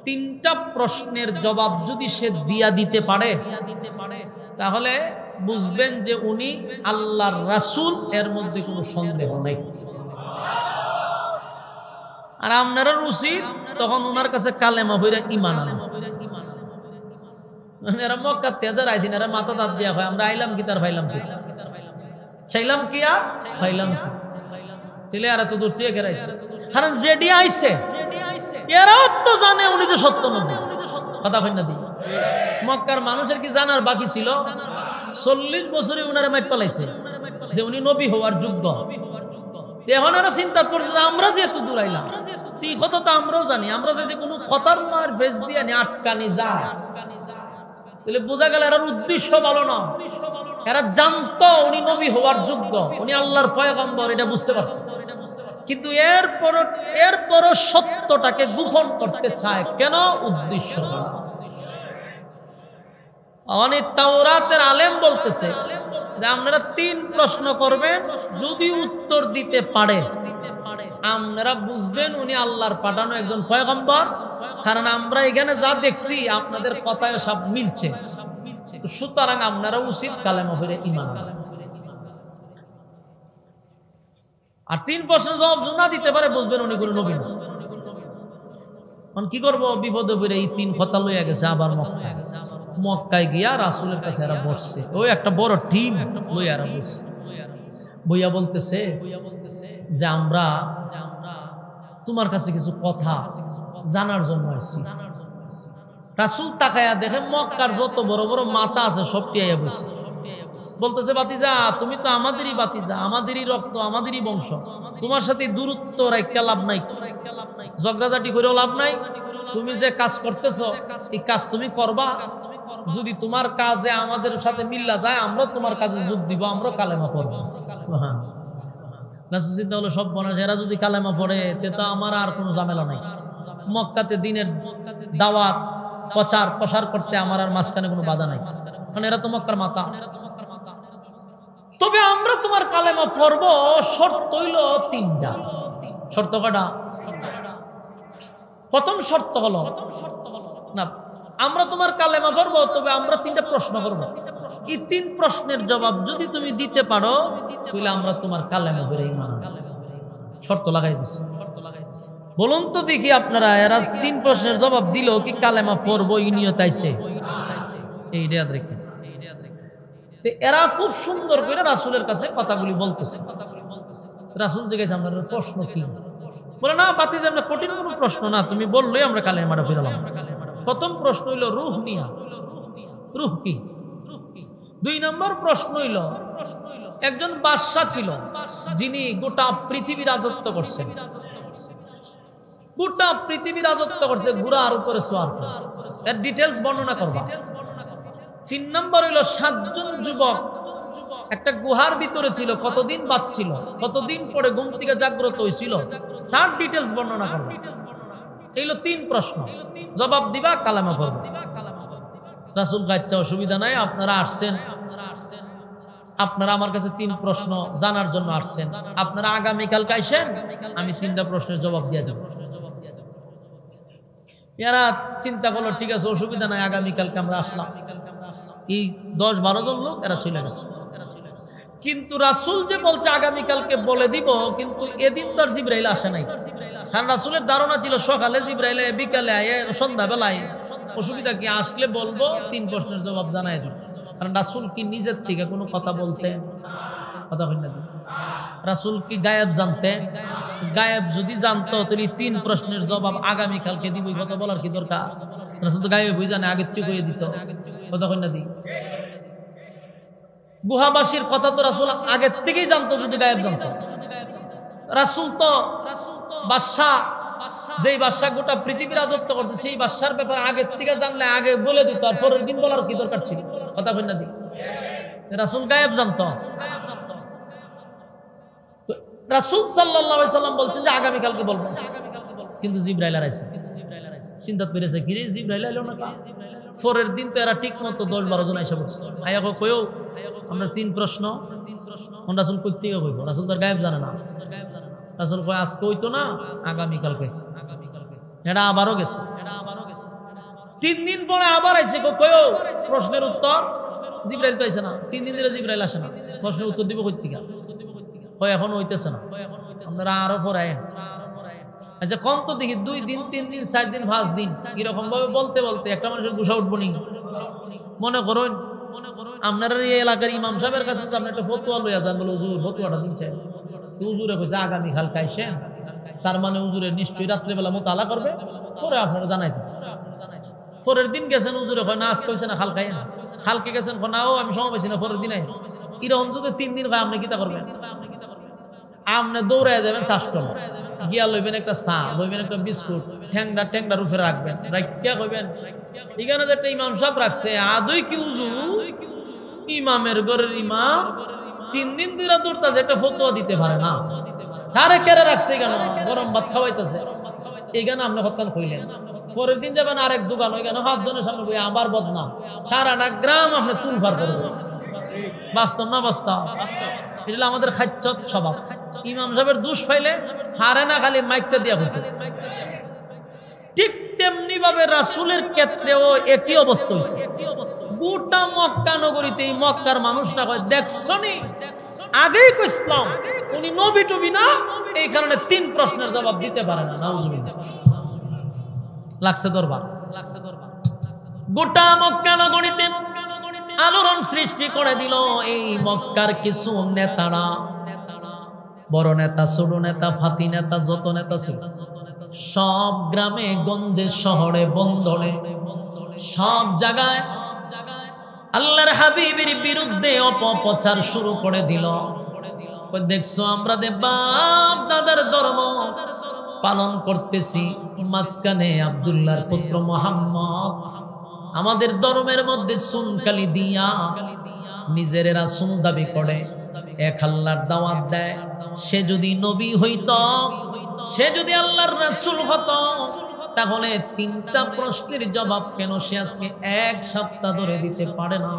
3টা প্রশ্নের জবাব যদি সে দিয়া দিতে পারে, তাহলে বুঝবেন যে উনি আল্লাহর রাসূল, এর মধ্যে কোনো সন্দেহ নেই। আর আপনারা উচিত তখন ওনার কাছে কালেমা হইরা ঈমান আনা। এরা মক্কা তেজার আইসিন, এরা মাথা দাঁত দিয়া হয় আমরা আইলাম কি তার ভাইলাম কি, চাইলাম কি আর ভাইলাম কি, তাহলে এরা তো দূর থেকে গেরাইছে। কারণ যেডি আইছে এরাও তো জানে উনি যে সত্য নবী, কথা হয় না দি। মক্কার মানুষের কি জানার বাকি ছিল? 40 বছরে উনারে মাইপ পালাইছে যে উনি নবী হওয়ার যোগ্য। এখন এরা চিন্তা করছে যে আমরা যেহেতু দূর আইলাম, এই কথা তো আমরাও জানি, আমরা যে কোনো কথার মার বেচ দিয়ে আটকানি যায়, তাহলে বোঝা গেল এর উদ্দেশ্য ভালো না। এরা জানতো উনি নবী হওয়ার যোগ্য, উনি আল্লাহর পয়গম্বর, এটা বুঝতে পারছে। কিন্তু এরপরও সত্যটাকে গোপন করতে চায় কেন? উদ্দেশ্য। অনেক তাওরাতের আলেম বলতেছে যে আপনারা 3 প্রশ্ন করবেন, যদি উত্তর দিতে পারে আপনারা বুঝবেন উনি আল্লাহর পাঠানো একজন পয়গম্বর। কারণ আমরা এখানে যা দেখছি আপনাদের কথায় সব মিলছে, সুতরাং আপনারা উচিত কালেমা পড়ে ঈমান আনেন। আর 3 প্রশ্ন জবাব না দিতে পারে বুঝবেন উনি কোনো নবী না। কি করবো? বিপদে পড়ে এই 3 কথা লইয়া গেছে আবার মক্কায় গিয়া রাসূলের কাছে এরা বসছে, ওই একটা বড় টিম লইয়া এরা বসছে। বইয়া বলতেছে যে আমরা তোমার কাছে কিছু কথা জানার জন্য আসছি। রাসূল তাকায়া দেখে মক্কার যত বড় বড় মাথা আছে সব টিয়াইয়া বসছে। বলতেছে বাতিজা, তুমি তো আমাদেরই বাতিজা, আমাদেরই রক্ত, আমাদেরই বংশ, তোমার সাথে দূরত্ব রাখতে লাভ নাই, ঝগড়াঝাটি করেও লাভ নাই। তুমি যে কাজ করতেছো এই কাজ তুমি করবা, যদি তোমার কাজে আমাদের সাথে মিল্লা যায় আমরা তোমার কাজে যোগ দিব, আমরা কালেমা পড়বো। চিন্তা হলো সব বনা, এরা যদি কালেমা পড়ে তো আমার আর কোনো ঝামেলা নাই। মক্কাতে দিনের দাওয়াত প্রচার প্রসার করতে আমার আর মাঝখানে কোনো বাধা নাই, কারণ এরা তো মক্কার মাথা। তবে আমরা তোমার কালেমা পড়বো, শর্ত হইল 3টা। শর্ত কটা? প্রথম শর্ত হলো না, আমরা তোমার কালেমা পড়বো, তবে আমরা 3টা প্রশ্ন করবো। এই 3 প্রশ্নের জবাব যদি তুমি দিতে পারো তাহলে আমরা তোমার কালেমা পড়ে ঈমান আনবো। শর্ত লাগাই দিছে। বলুন তো দেখি আপনারা, এরা 3 প্রশ্নের জবাব দিল কি কালেমা পড়বো এই নিয়ত আইছে? এইটা দেখেন। এরা খুব সুন্দর করে রাসূলের কাছে কথাগুলি বলতেছে। রাসূল জিজ্ঞাসা আপনার প্রশ্ন কি? বলে না বাতিজা, আমরা কঠিন কোনো প্রশ্ন না, তুমি বললেই আমরা কালেমাটা ফিরালাম। প্রথম প্রশ্ন হইল রূহ নিয়া, রূহ কি? 2 নম্বর প্রশ্ন হইল একজন বাদশা ছিল যিনি গোটা পৃথিবী রাজত্ব করছেন, গোটা পৃথিবী রাজত্ব করছে, ঘোড়ার উপরে সোয়ার করে, এর ডিটেলস বর্ণনা করবা। 3 নম্বর হইল 7 জন যুবক একটা গুহার ভিতরে ছিল, কতদিন বাঁচছিল, কতদিন পরে ঘুম থেকে জাগ্রত হয়েছিল, তার ডিটেলস বর্ণনা করবা। এইগুলো 3 প্রশ্ন, জবাব দিবা, কালেমা পড়বা। রাসূল কাচ্চা অসুবিধা নাই, আপনারা আসছেন, আপনারা আমার কাছে 3 প্রশ্ন জানার জন্য আসছেন, আপনারা আগামীকালকে আইসেন, আমি 3টা প্রশ্নের জবাব দিয়ে দেব। এরা চিন্তা করলো ঠিক আছে অসুবিধা নাই, আগামীকালকে আমরা আসলাম। এই 10-12 জন লোক এরা চলে গেছে। কিন্তু রাসূল যে বলছে আগামীকালকে বলে দিব, কিন্তু এদিন তো আর জিবরাইল আসে নাই। কারণ রাসূলের ধারণা ছিল সকালে জিবরাইল, বিকালে আয়ে, সন্ধ্যাবেলায়। অসুবিধা কি, আসলে বলবো, 3 প্রশ্নের জবাব জানাই দিব। কারণ রাসূল কি নিজের থেকে কোনো কথা বলতেন? কথা হয় না। রাসূল কি গায়েব জানতেন? গায়েব যদি জানতো তাহলে 3 প্রশ্নের জবাব আগামীকালকে দিব, এই কথা বলার কি দরকার? রাসূল তো গায়েব হয়ে জানে, আগের থেকে হয়ে দিত। কথা হয় না। গুহাবাসীর কথা তো রাসূল আগের থেকেই জানতো যদি গায়েব জানতো। রাসূল তো বাদশাহ, যেই বাদশাহ গোটা পৃথিবী রাজত্ব করছে, সেই বাদশার ব্যাপারে আগের থেকে জানলে আগে বলে দিত, আর পরের দিন বলার কি দরকার ছিল? কথা বল না। রাসূল গায়েব জানতো। রাসূল সাল্লাল্লাহু আলাইহি সাল্লাম বলছেন যে আগামীকালকে বলবো, কিন্তু জিবরাইল আইছে। চিন্তা করেছে কি রে, জিবরাইল আইলো না? পরের দিন তো এরা ঠিক মতো 10-12 জন আইসা পড়ছে। আয়া কইও আমরা 3 প্রশ্ন। রাসূল কই থেকে কইব? রাসূল তার গায়েব জানে না। রাসূল কয় আজকে হইতো না, আগামীকালকে। এটা আবারও গেছে। 3 দিন পরে আবার আইছে, কইও প্রশ্নের উত্তর। জিব্রাইল তো আইছে না, 3 দিন ধরে জিব্রাইল আসে না, প্রশ্নের উত্তর দিব কই থেকে? কই এখন হইতেছে না, আপনারা আরো পরে আইন। আচ্ছা কম তো দেখি 2 দিন 3 দিন 4 দিন 5 দিন এরকম ভাবে বলতে বলতে একটা মানুষের গুসা উঠবো নি? মনে করুন আপনারা এই এলাকার ইমাম সাহেবের কাছে আপনি একটা ফতোয়া লইয়া যান, বলে হুজুর ফতোয়াটা দিচ্ছেন, হুজুরে কইছে আগামীকাল কাইছেন, তার মানে হুজুরে নিশ্চয়ই রাত্রেবেলা মোতালা করবে, পরে আপনারা জানাইতে। পরের দিন গেছেন হুজুরে কয় না আজকে হইছে না খাল খাইয়েন, খালকে গেছেন না ও আমি সময় পাইছি না, পরের দিন আইন। এরকম যদি 3 দিন হয় আপনি কিতা করবেন? আপনি দৌড়ায় যাবেন চাষ করবেন, গিয়া লইবেন একটা চা, লইবেন একটা বিস্কুট, ঠ্যাংডা রুফে রাখবেন, রাখিয়া কইবেন এখানে যে একটা ইমাম সাহেব রাখছে আদৌ কি হুজুর ইমামের ঘরের ইমাম 3 দিন ধরে দৌড়তাছে, একটা ফতোয়া দিতে পারে না, তারে কেড়ে রাখছে কেন? গরম ভাত খাওয়াইতেছে, এইখানে আপনি হত্যান কইলেন। পরের দিন যাবেন আরেক দোকান, ওইখানে 5 জনের সামনে বই আবার বদনাম, সারাটা গ্রাম আপনি তুলফার করবেন। বাস্তব না বাস্তব? এটা আমাদের খাদ্য স্বভাব। ইমাম সাহেবের দোষ পাইলে হারে না খালি মাইকটা দিয়া হইতো। ঠিক তেমনি ভাবে রাসূলের ক্ষেত্রেও একই অবস্থা হয়েছে। গোটা মক্কা নগরীতে এই মক্কার মানুষরা কয় দেখছনি আগেই কইছিলাম উনি নবী টবি না, এই কারণে 3 প্রশ্নের জবাব দিতে পারে না। নাউজুবিল্লাহ। লাগছে দরবার। গোটা মক্কা নগরীতে আলোড়ন সৃষ্টি করে দিল এই মক্কার কিছু নেতারা, বড় নেতা ছোট নেতা ফাতি নেতা যত নেতা ছিল সব গ্রামে গঞ্জে শহরে বন্দরে সব জায়গায় আল্লাহর হাবিবের বিরুদ্ধে অপপ্রচার শুরু করে দিল। দেখছো আমরা বাপ দাদার ধর্ম পালন করতেছি, মাঝখানে আব্দুল্লাহর পুত্র মুহাম্মদ আমাদের ধর্মের মধ্যে সুনকালি দিয়া নিজের রাসূল দাবি করে, এক আল্লাহর দাওয়াত দেয়। সে যদি নবী হইত, সে যদি আল্লাহর রাসূল হতো, তাহলে 3টা প্রশ্নের জবাব কেন সে আজকে 1 সপ্তাহ ধরে দিতে পারে না?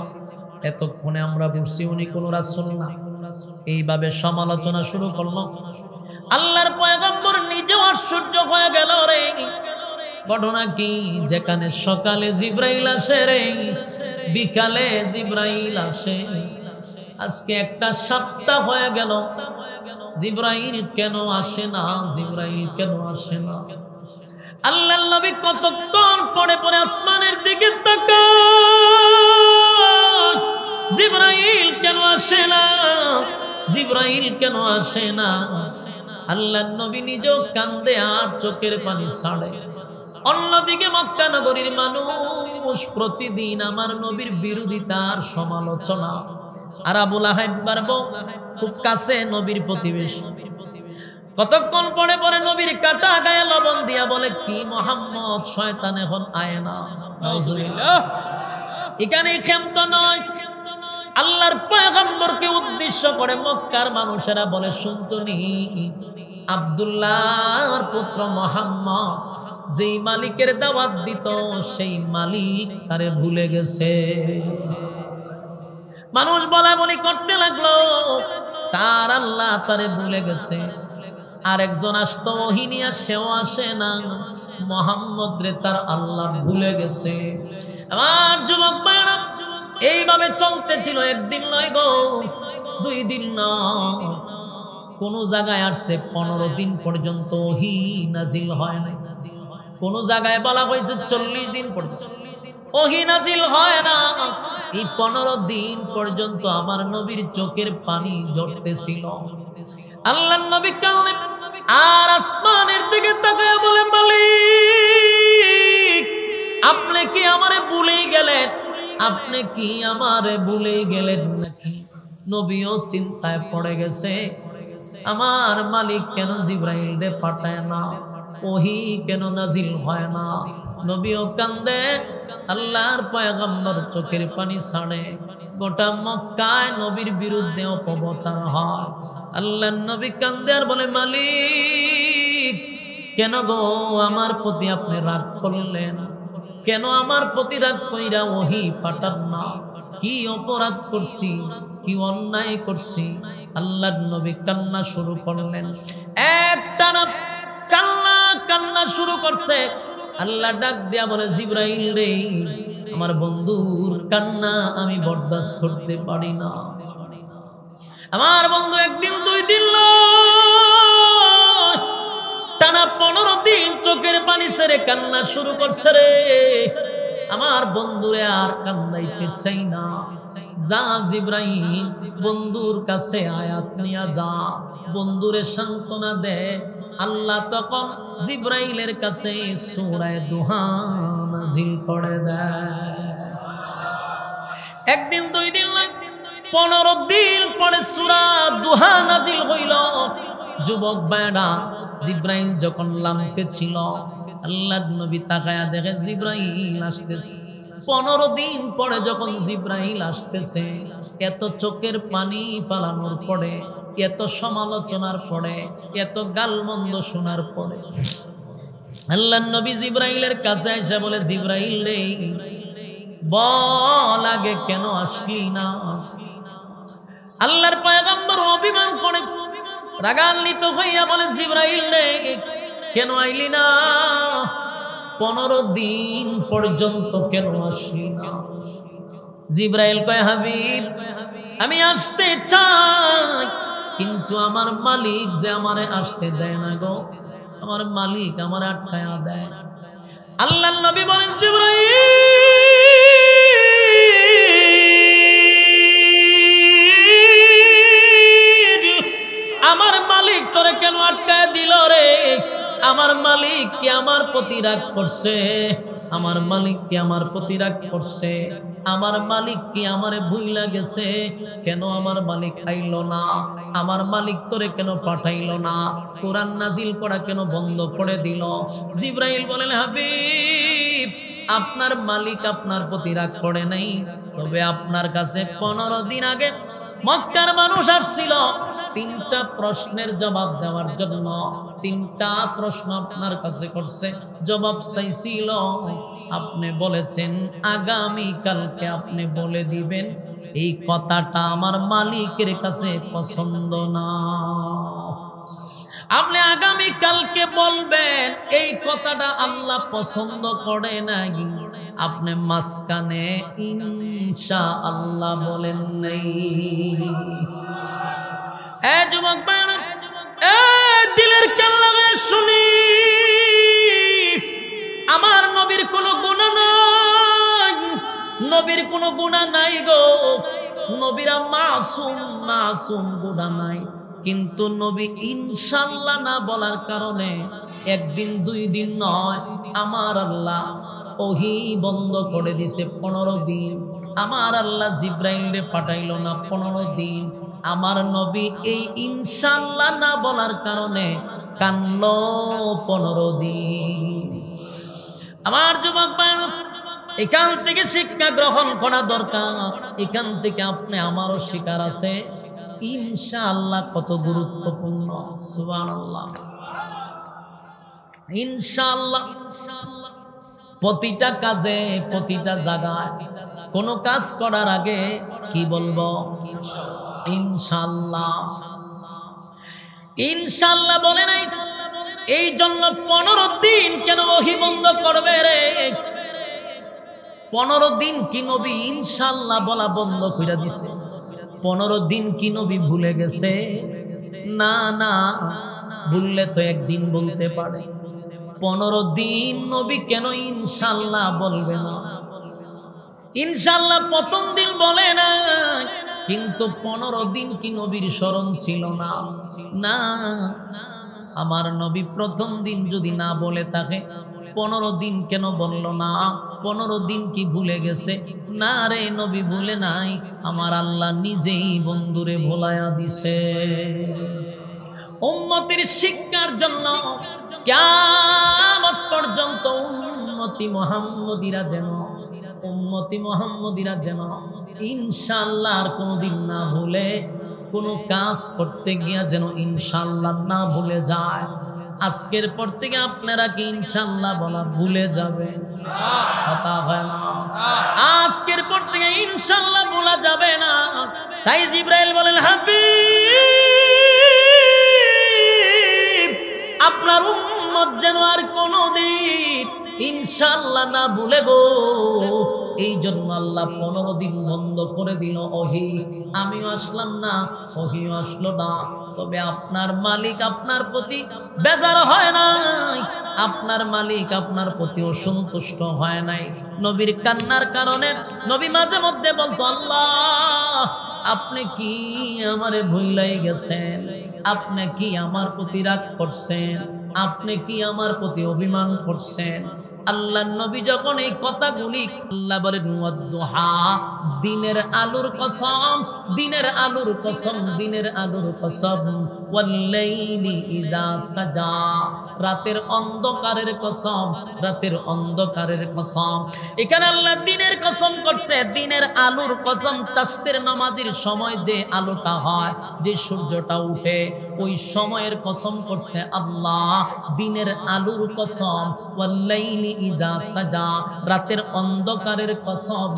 এতক্ষণে আমরা বুঝছি উনি কোন রাসূল না। এইভাবে সমালোচনা শুরু করলো। আল্লাহর পয়গম্বর নিজেও আশ্চর্য হয়ে গেল। রে ঘটনা কি? যেখানে সকালে জিব্রাইল আসে রে, বিকালে জিব্রাইল আসে, আজকে একটা সপ্তাহ হয়ে গেল জিব্রাইল কেন আসে না? জিব্রাইল কেন আসে না? আল্লাহর নবী কতক্ষণ পরে পরে আসমানের দিকে তাকায়, জিব্রাইল কেন আসে না? জিব্রাইল কেন আসে না? আল্লাহর নবী নিজেও কান্দে আর চোখের পানি ছাড়ে। অন্যদিকে মক্কা নগরীর মানুষ প্রতিদিন আমার নবীর বিরোধিতার সমালোচনা। আর আবু লাহাব পারবো খুব কাছে নবীর প্রতিবেশী। কতক্ষণ পরে পরে নবীর কাটা গায়ে লবণ দিয়া বলে কি মুহাম্মদ শয়তান এখন আয় না। নাউজুবিল্লাহ। এখানে ক্ষান্ত নয়, আল্লাহর পয়গম্বরকে উদ্দেশ্য করে মক্কার মানুষেরা বলে শুনতনি আব্দুল্লাহর পুত্র মুহাম্মদ যেই মালিকের দাওয়াত দিত সেই মালিক তারে ভুলে গেছে। মানুষ বলা বলি করতে লাগলো, তার আল্লাহ তারে ভুলে গেছে। আর একজন আসতো ওহিনিয়া, সেও আসে না। মুহাম্মদ রে তার আল্লাহ ভুলে গেছে। আমার যুবক ভাইরা, এইভাবে চলতেছিল। একদিন নয় গো, 2 দিন নয়, কোন জায়গায় আসছে 15 দিন পর্যন্ত ওহী নাজিল হয় না। কোন জায়গায় বলা হয়েছে 40 দিন পর্যন্ত ওহী নাজিল হয় না। এই 15 দিন পর্যন্ত আমার নবীর চোখের পানি ঝরতেছিল। আল্লাহর নবী কাঁদলেন আর আসমানের দিকে তাকায় বলে, মালিক আপনি কি আমারে ভুলে গেলেন? আপনি কি আমারে ভুলে গেলেন নাকি? নবীও চিন্তায় পড়ে গেছে, আমার মালিক কেন জিব্রাইল রে পাঠায় না, ওহী কেন নাজিল হয় না? নবীও কান্দে, আল্লাহর পয়গম্বর চোখের পানি ছাড়ে। গোটা মক্কায় নবীর বিরুদ্ধে অপপ্রচার হয়। আল্লাহর নবী কান্দে আর বলে, মালিক কেন গো আমার প্রতি আপনি রাগ করলেন? কেন আমার প্রতি রাগ কইরা ওহী পাঠান না? কি অপরাধ করছি, কি অন্যায় করছি? আল্লাহর নবী কান্না শুরু করলেন। একটানা কান্না শুরু করছে। আল্লাহ ডাক দিয়া বলে, জিব্রাইল রে আমার বন্ধুর কান্না আমি বরদাস্ত করতে পারি না। আমার বন্ধু একদিন 2 দিন টানা 15 দিন চোখের পানি ছেড়ে কান্না শুরু করছে রে। আমার বন্ধুরে আর কান্দাইতে চাই না। যা জিব্রাইল বন্ধুর কাছে আয়াত নিয়া যা, বন্ধুরে সান্ত্বনা দে। আল্লাহ তখন জিব্রাইলের কাছে সূরা দুহা নাযিল করে দেয়। একদিন 2 দিন 15 দিন পরে সূরা দুহা নাযিল হইল। যুবক ভাইরা, জিব্রাইল যখন নামতে ছিল, আল্লাহর নবী তাকায়া দেখে জিব্রাইল আসতেছে। 15 দিন পরে যখন জিব্রাইল আসতেছে, এত চোখের পানি ফালানোর পরে, এত সমালোচনার পরে, এত গালমন্দ শোনার পরে আল্লাহর নবী জিব্রাইলের কাছে এসে বলে, জিব্রাইল রে, বল আগে কেন আসলি না? আল্লাহর পয়গম্বর অভিমান করে রাগান্বিত হইয়া বলে, জিব্রাইল রে, কেন আইলি না? 15 দিন পর্যন্ত কেন আসলি না? জিব্রাইল কয়, হাবিব, আমি আসতে চাই, কিন্তু আমার মালিক যে আমারে আসতে দেয় না গো, আমার মালিক আমার আটকায়া দেয়। আল্লাহর নবী বলেন, জিব্রাইল, আমার মালিক তোরে কেন আটকায় দিল রে? আমার মালিক কি আমার প্রতি রাগ করছে? আমার মালিক কি আমার প্রতি রাগ করছে? আমার মালিক কি আমারে ভুইলা গেছে? কেন আমার মালিক আইলো না? আমার মালিক তোরে কেন পাঠাইলো না? কোরআন নাজিল করা কেন বন্ধ করে দিল? জিব্রাইল বলেন, হাবিব, আপনার মালিক আপনার প্রতি রাগ করে নাই, তবে আপনার কাছে 15 দিন আগে মক্কার মানুষ আসছিল 3টা প্রশ্নের জবাব দেওয়ার জন্য। 3টা প্রশ্ন আপনার কাছে করছে, জবাব চাইছিল। আপনি বলেছেন আগামী কালকে আপনি বলে দিবেন। এই কথাটা আমার মালিকের কাছে পছন্দ না। আপনি আগামী কালকে বলবেন, এই কথাটা আল্লাহ পছন্দ করে নাই। আপনি মাঝখানে ইনশাআল্লাহ বলেন নাই। এ যুবক ভাইরা, এ দিলের কান লাগায় শুনি, আমার নবীর কোনো গুনাহ নাই, নবীর কোনো গুনাহ নাই গো। নবীরা মাসুম, মাসুম, গুনাহ নাই। কিন্তু নবী ইনশাআল্লাহ না বলার কারণে একদিন 2 দিন নয়, আমার আল্লাহ ওহী বন্ধ করে দিছে 15 দিন। আমার আল্লাহ জিব্রাইলকে পাঠাইলো না 15 দিন। আমার নবী এই ইনশাআল্লাহ না বলার কারণে কান্লো 15 দিন। আমার যুবক ভাইরা, এখান থেকে শিক্ষা গ্রহণ করা দরকার। এখান থেকে আপনি আমারও শিকার আছে। ইনশাআল্লাহ কত গুরুত্বপূর্ণ, সুবহানাল্লাহ। ইনশাআল্লাহ প্রতিটা কাজে, প্রতিটা জায়গায় কোন কাজ করার আগে কি বলবো? ইনশাআল্লাহ। ইনশাআল্লাহ বলে নাই, এই জন্য 15 দিন কেন ওহী বন্ধ করবে রে? 15 দিন কি নবী ইনশাআল্লাহ বলা বন্ধ করে দিছে? 15 দিন কি নবী ভুলে গেছে? না না, ভুললে তো একদিন বলতে পারে। 15 দিন নবী কেন ইনশাআল্লাহ বলবে না? ইনশাআল্লাহ প্রথম দিন বলে না, কিন্তু 15 দিন কি নবীর স্মরণ ছিল না? না, আমার নবী প্রথম দিন যদি না বলে থাকে, 15 দিন কেন বলল না? 15 দিন কি ভুলে গেছে? না রে, নবী ভুলে নাই, আমার আল্লাহ নিজেই বন্ধুরে ভোলায়া দিছে। উম্মতের শিক্ষার জন্য কিয়ামত পর্যন্ত উম্মতি মুহাম্মদীরা যেন ইনশাআল্লাহ আর কোনদিন না ভুলে, কোনো কাজ করতে গিয়া যেন ইনশাআল্লাহ না ভুলে যায়। আজকের পর থেকে আপনারা কি ইনশাআল্লাহ বলা ভুলে যাবেন? কথা হয় না, আজকের পর থেকে ইনশাআল্লাহ বলা যাবে না। তাই জিব্রাইল বলেন, হাবিব, আপনার উম্মত যেন আর কোনদিন ইনশাআল্লাহ না ভুলে গো। এই জন্য আল্লাহ 15 দিন বন্ধ করে দিল ওহী। আমিও আসলাম না, ওহীও আসলো না। তবে আপনার মালিক আপনার প্রতি বেজার হয় নাই, আপনার মালিক আপনার প্রতি অসন্তুষ্ট হয় নাই। নবীর কান্নার কারণে নবী মাঝে মধ্যে বলতো, আল্লাহ আপনি কি আমারে ভুলাই গেছেন? আপনি কি আমার প্রতি রাগ করছেন? আপনি কি আমার প্রতি অভিমান করছেন? আল্লাহ নবী যখন এই কথাগুলি, আল্লাহ বলেন ওয়াদ্দুহা, দিনের আলোর কসম, দিনের আলোর কসম, দিনের আলোর কসম, ওয়াল্লাইলি ইযা সাজা, রাতের অন্ধকারের কসম, রাতের অন্ধকারের কসম। এখানে আল্লাহ দিনের কসম করছে, দিনের আলোর কসম। তাসবির নামাজের সময় যে আলোটা হয়, যে সূর্যটা উঠে, ওই সময়ের কসম করছে আল্লাহ, দিনের আলোর কসম। ওয়াল্লাইলি ইযা সাজা, রাতের অন্ধকারের কসম।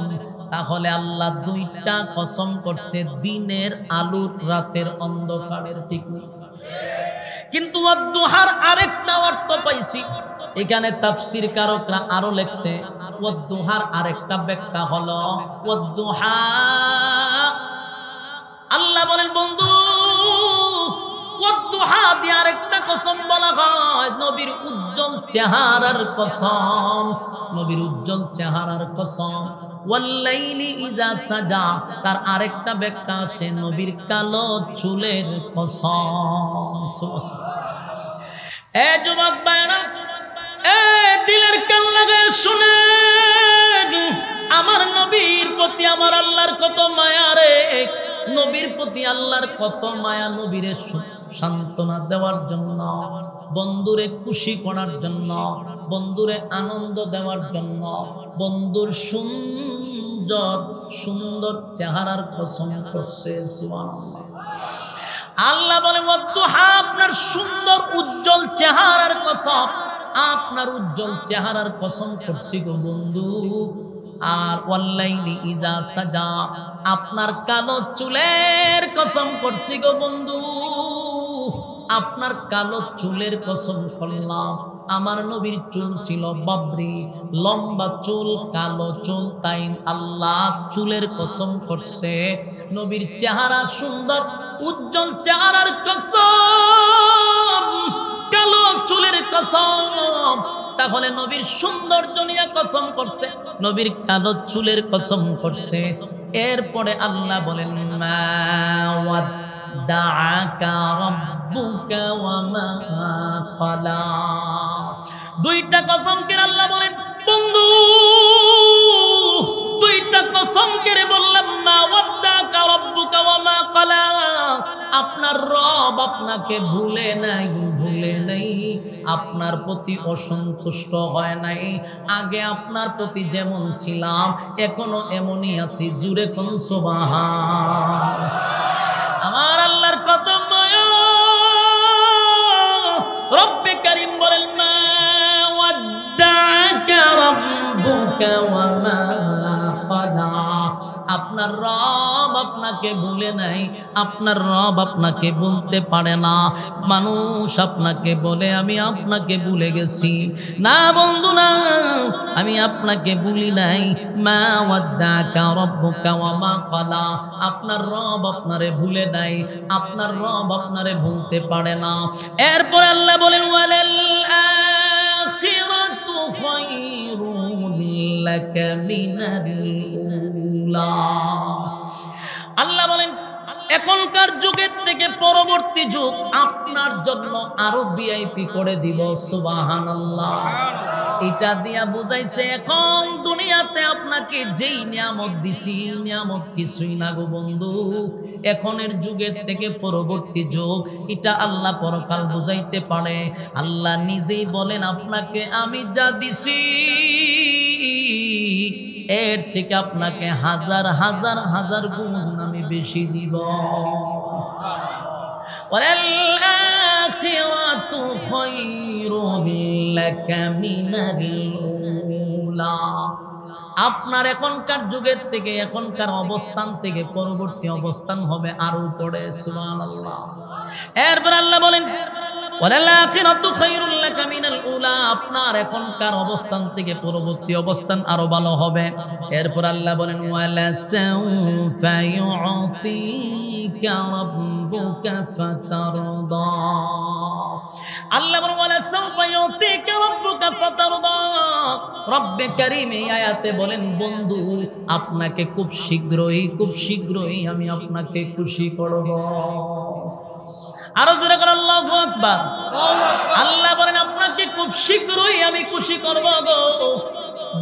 তাহলে আল্লাহ দুইটা কসম করছে, দিনের আলোর, রাতের অন্ধকারের। ঠিক নেই? কিন্তু ওয়াদ্দুহার আরেকটা অর্থ পাইছি। এখানে তাফসীর কারকরা আরো লেখছে, ওয়াদ্দুহার আরেকটা ব্যাখ্যা হলো ওয়াদ্দুহা, আল্লাহ বলেন বন্ধু ওয়াদ্দুহা দিয়ে আরেকটা কসম বলা হয়, নবীর উজ্জ্বল চেহারার কসম, নবীর উজ্জ্বল চেহারার কসম। ওয়াল্লাইলি ইযা সাজা, তার আরেকটা ব্যাখ্যা আছে নবীর কালো চুলের কসম। এ যুবক ভাইরা, এ দিলের কান লাগায় শুনেন, আমার নবীর প্রতি আমার আল্লাহর কত মায়া রে, নবীর প্রতি আল্লাহর কত মায়া। নবীরে সান্ত্বনা দেওয়ার জন্য, বন্ধুরে খুশি করার জন্য, বন্ধুরে আনন্দ দেওয়ার জন্য, বন্ধুর সুন্দর সুন্দর চেহারার কসম করছে। সুবহানাল্লাহ। আল্লাহ বলে ওয়াদ্দুহা, আপনার সুন্দর উজ্জ্বল চেহারার কসম, আপনার উজ্জ্বল চেহারার কসম করছি গো বন্ধু। আর ওয়াল্লাইলি ইযা সাজা, আপনার কালো চুলের কসম করছি গো বন্ধু, আপনার কালো চুলের কসম করলাম। আমার নবীর চুল ছিল বাবরি, লম্বা চুল, কালো চুল, তাই আল্লাহ চুলের কসম করছে। নবীর চেহারা সুন্দর, উজ্জ্বল চেহারার কসম, কালো চুলের কসম। তাহলে নবীর সৌন্দর্য নিয়ে কসম করছে, নবীর কালো চুলের কসম করছে। এরপরে আল্লাহ বলেন মা ওয়াদ্দাআকা রাব্বুকা ওয়া মা ক্বালা, দুইটা কসম করে আল্লাহ বলেন বন্ধু, দুইটা কসম করে বললাম মা ওয়াদ্দাআকা রাব্বুকা ওয়া মা ক্বালা, আপনার রব আপনাকে ভুলে নাই, ভুলে নাই, আপনার প্রতি অসন্তুষ্ট হয় নাই। আগে আপনার প্রতি যেমন ছিলাম এখনো এমনই আছি। জুড়ে কোন সুবহান। আমার আল্লাহর কত মায়া। রব্বে কারীম বলেন মা ওয়াদ্দাআকা রাব্বুকা ওয়া মা ক্বালা, আপনার রব আপনাকে ভুলে নাই, আপনার রব আপনাকে ভুলতে পারে না। মানুষ আপনাকে বলে আমি আপনাকে ভুলে গেছি, না বন্ধু না, আমি আপনাকে ভুলি নাই। মা ওয়াদ্দাআকা রাব্বুকা ওয়া মা ক্বালা, আপনার রব আপনারে ভুলে নাই, আপনার রব আপনারে ভুলতে পারে না। এরপর আল্লাহ বলেন ওয়ালাল আখিরাতু খায়রুন লাকা মিনাল উলা, আল্লাহ বলেন এখনকার যুগের থেকে পরবর্তী যুগ আপনার জন্য আরো ভিআইপি করে দিব। সুবহানাল্লাহ। এটা দিয়া বুঝাইছে এখন দুনিয়াতে আপনাকে যেই নিয়ামত দিছি, নিয়ামত কিছুই না গো বন্ধু। এখনের যুগের থেকে পরবর্তী যুগ, এটা আল্লাহ পরকাল বুঝাইতে পারে। আল্লাহ নিজেই বলেন আপনাকে আমি যা দিছি এর থেকে আপনাকে হাজার হাজার হাজার গুণ আমি বেশি দিব। ওয়ালাল আখিরাতু খায়রুন লাকা মিনাল উলা, আপনার এখনকার যুগের থেকে, এখনকার অবস্থান থেকে পরবর্তী অবস্থান হবে আরো উপরে। সুবহানাল্লাহ। এরপর আল্লাহ বলেন ওয়ালাল আখিরাতু খায়রুন লাকা মিনাল উলা আল্লাহ আপনার এখনকার অবস্থান থেকে পরবর্তী অবস্থান আরো ভালো হবে। এরপর আল্লাহ বলেন ওয়ালা সাউফা ইউতিকা রাব্বুকা ফাতারদা। আল্লাহ বলেন ওয়ালা সাউফা ইউতিকা রাব্বুকা ফাতারদা। রব্বে কারীম এই আয়াতে বলেন বন্ধু আপনাকে খুব শীঘ্রই আমি আপনাকে খুশি করব। আরো জোরে করে আল্লাহু আকবার। আল্লাহ বলেন আপনাকে খুব শীঘ্রই আমি খুশি করব গো।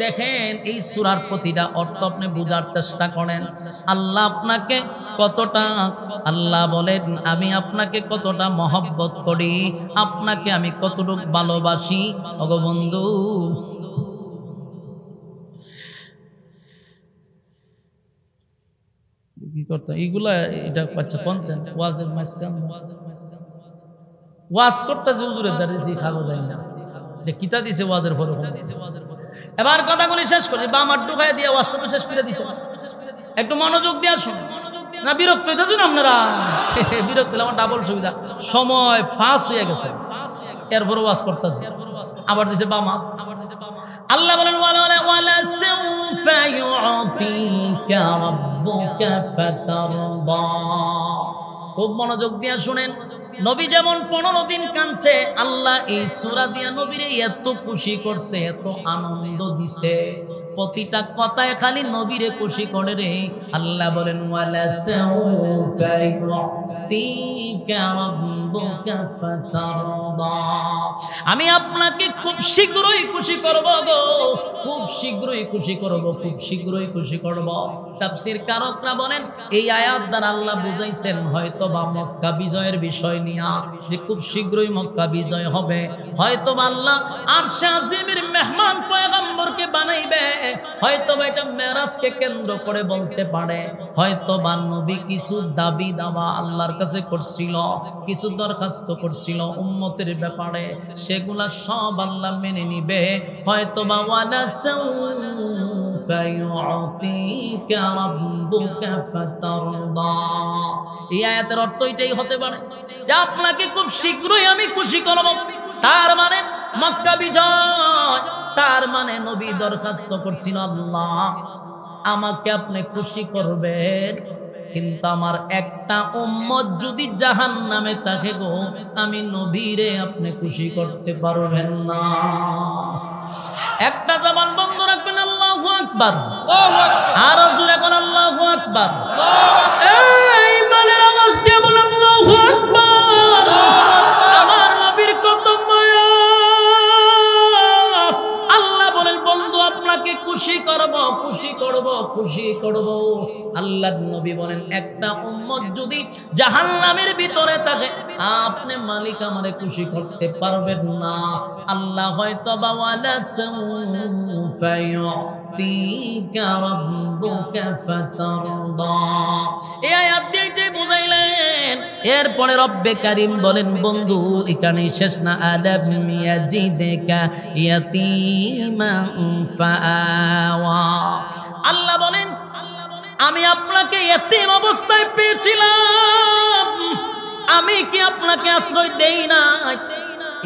দেখেন এই সূরার প্রতিটা অর্থ আপনি বোঝার চেষ্টা করেন। আল্লাহ আপনাকে কতটা, আল্লাহ বলেন আমি আপনাকে কতটা মহব্বত করি, আপনাকে আমি কতটুকু ভালোবাসি। ওগো বন্ধু কি করতে এইগুলা এটা পাচ্ছে কনসেন্ট ওয়াজের মাঝখান ওয়াজ করতে যে হুজুরের দাঁড়িয়েছি খাবো যাই না এটা কিতা দিছে ওয়াজের পরে। এবার কথাগুলি শেষ করি, বাম হাত ঢুকাই দিয়ে ওয়াজটা শেষ করে দিছে। একটু মনোযোগ দিয়ে শুন না, বিরক্ত হইতেছেন আপনারা? বিরক্ত হলে আমার ডাবল সুবিধা, সময় ফাঁস হয়ে গেছে, এরপরে ওয়াজ করতেছে আবার দিছে বাম হাত। আল্লাহ বলেন ওয়ালা সাউফা ইউতিকা রাব্বুকা ফাতারদা। খুব মনোযোগ দিয়ে শুনেন। নবী যেমন 15 দিন কাঁদছে, আল্লাহ এই সূরা দিয়া নবীরে এত খুশি করছে, এত আনন্দ দিছে, প্রতিটা কথায় খালি নবীরে খুশি করে রে। আল্লাহ বলেন ওয়ালা সাউফা ইউতিকা রাব্বুকা ফাতারদা। আমি আপনাকে খুব শীঘ্রই খুশি করব গো, খুব শীঘ্রই খুশি করব, খুব শীঘ্রই খুশি করব। তাফসীর কারকরা বলেন এই আয়াত দ্বারা আল্লাহ বুঝাইছেন হয়তোবা মক্কা বিজয়ের বিষয় নিয়া, যে খুব শীঘ্রই মক্কা বিজয় হবে। হয়তোবা আল্লাহ আরশে আজিমের মেহমান পয়গম্বরকে বানাইবে, হয়তোবা এটা মেরাজকে কেন্দ্র করে বলতে পারে। হয়তোবা নবী কিছু দাবি দাওয়া আল্লাহর কাছে করছিল, কিছু দরখাস্ত করছিল উম্মতের ব্যাপারে, সেগুলা সব আল্লাহ মেনে নিবে। হয়তোবা ওয়ালা সাউফা ইউতিকা রাব্বুকা ফাতারদা। এই আয়াতের অর্থ এটাই হতে পারে যে আপনাকে খুব শীঘ্রই আমি খুশি করব। তার মানে মক্কা বিজয়, তার মানে নবী দরখাস্ত করছিল আল্লাহ আমাকে আপনি খুশি করবেন, কিন্তু আমার একটা উম্মত যদি জাহান্নামে থাকে গো, আমি নবীরে আপনি খুশি করতে পারবেন না। একটা জবান বন্ধ রাখবেন আল্লাহু আকবার, আর জোরে কোন আল্লাহু আকবার। এই মানের আওয়াজ দিয়ে বলেন আল্লাহু আকবার। আমার নবীর কত মায়া। আল্লাহ বলেন বন্ধু আপনাকে খুশি করব, খুশি করব, খুশি করব। আল্লাহর নবী বলেন একটা উম্মত যদি জাহান্নামের ভিতরে থাকে, আপনি মালিক আমারে খুশি করতে পারবেন না। আল্লাহ হয়তো ওয়ালা সাউফা ইউতিকা রাব্বুকা ফাতারদা। এই আয়াত দিয়ে এটাই বুঝাইলেন। এরপরে রব্বে কারীম বলেন বন্ধু এখানেই শেষ না, আলাম ইয়াজিদকা ইয়াতীমান ফাআওয়া। আল্লাহ বলেন আমি আপনাকে এতিম অবস্থায় পেয়েছিলাম, আমি কি আপনাকে আশ্রয় দেই না?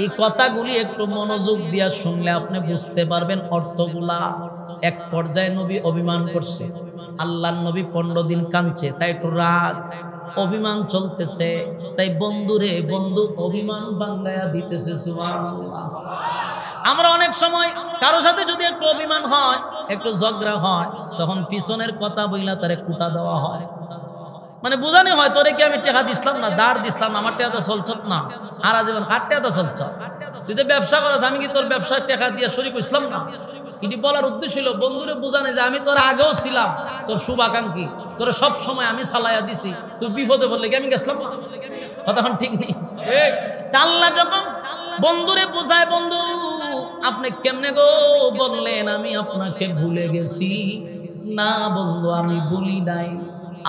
এই কথাগুলি একটু মনোযোগ দিয়া শুনলে আপনি বুঝতে পারবেন অর্থগুলা। এক পর্যায়ে নবী অভিমান করছে, আল্লাহর নবী 15 দিন কাঁদছে, তাই একটু রাগ অভিমান চলতেছে, তাই বন্ধুরে বন্ধু অভিমান বাংলায়া দিতেছে। সুবহানাল্লাহ। আমরা অনেক সময় কারো সাথে যদি একটু অভিমান হয়, একটু ঝগড়া হয়, তখন পিছনের কথা বইলা তারে কুটা দেওয়া হয়, মানে বুঝানি হয় তোরে কি আমি টাকা দিছিলাম না, দাঁড় দিছিলাম, আমার টাকা তো চলছ না, আর আজীবন কার টাকা তো চলছ, তুই তো ব্যবসা করছ, আমি কি তোর ব্যবসায় টাকা দিয়ে শরীক হইছিলাম না? এটি বলার উদ্দেশ্য ছিল বন্ধুরে বুঝানে যে আমি তোর আগেও ছিলাম, তোর শুভাকাঙ্ক্ষী, তোর সব সময় আমি চালাইয়া দিছি, তুই বিপদে বললে কি আমি গেছিলাম না? কথা ঠিক নেই। আল্লাহ যখন বন্ধুরে বুঝায়, বন্ধু আপনি কেমনে গো বললেন আমি আপনাকে ভুলে গেছি? না বন্ধু আমি ভুলি নাই।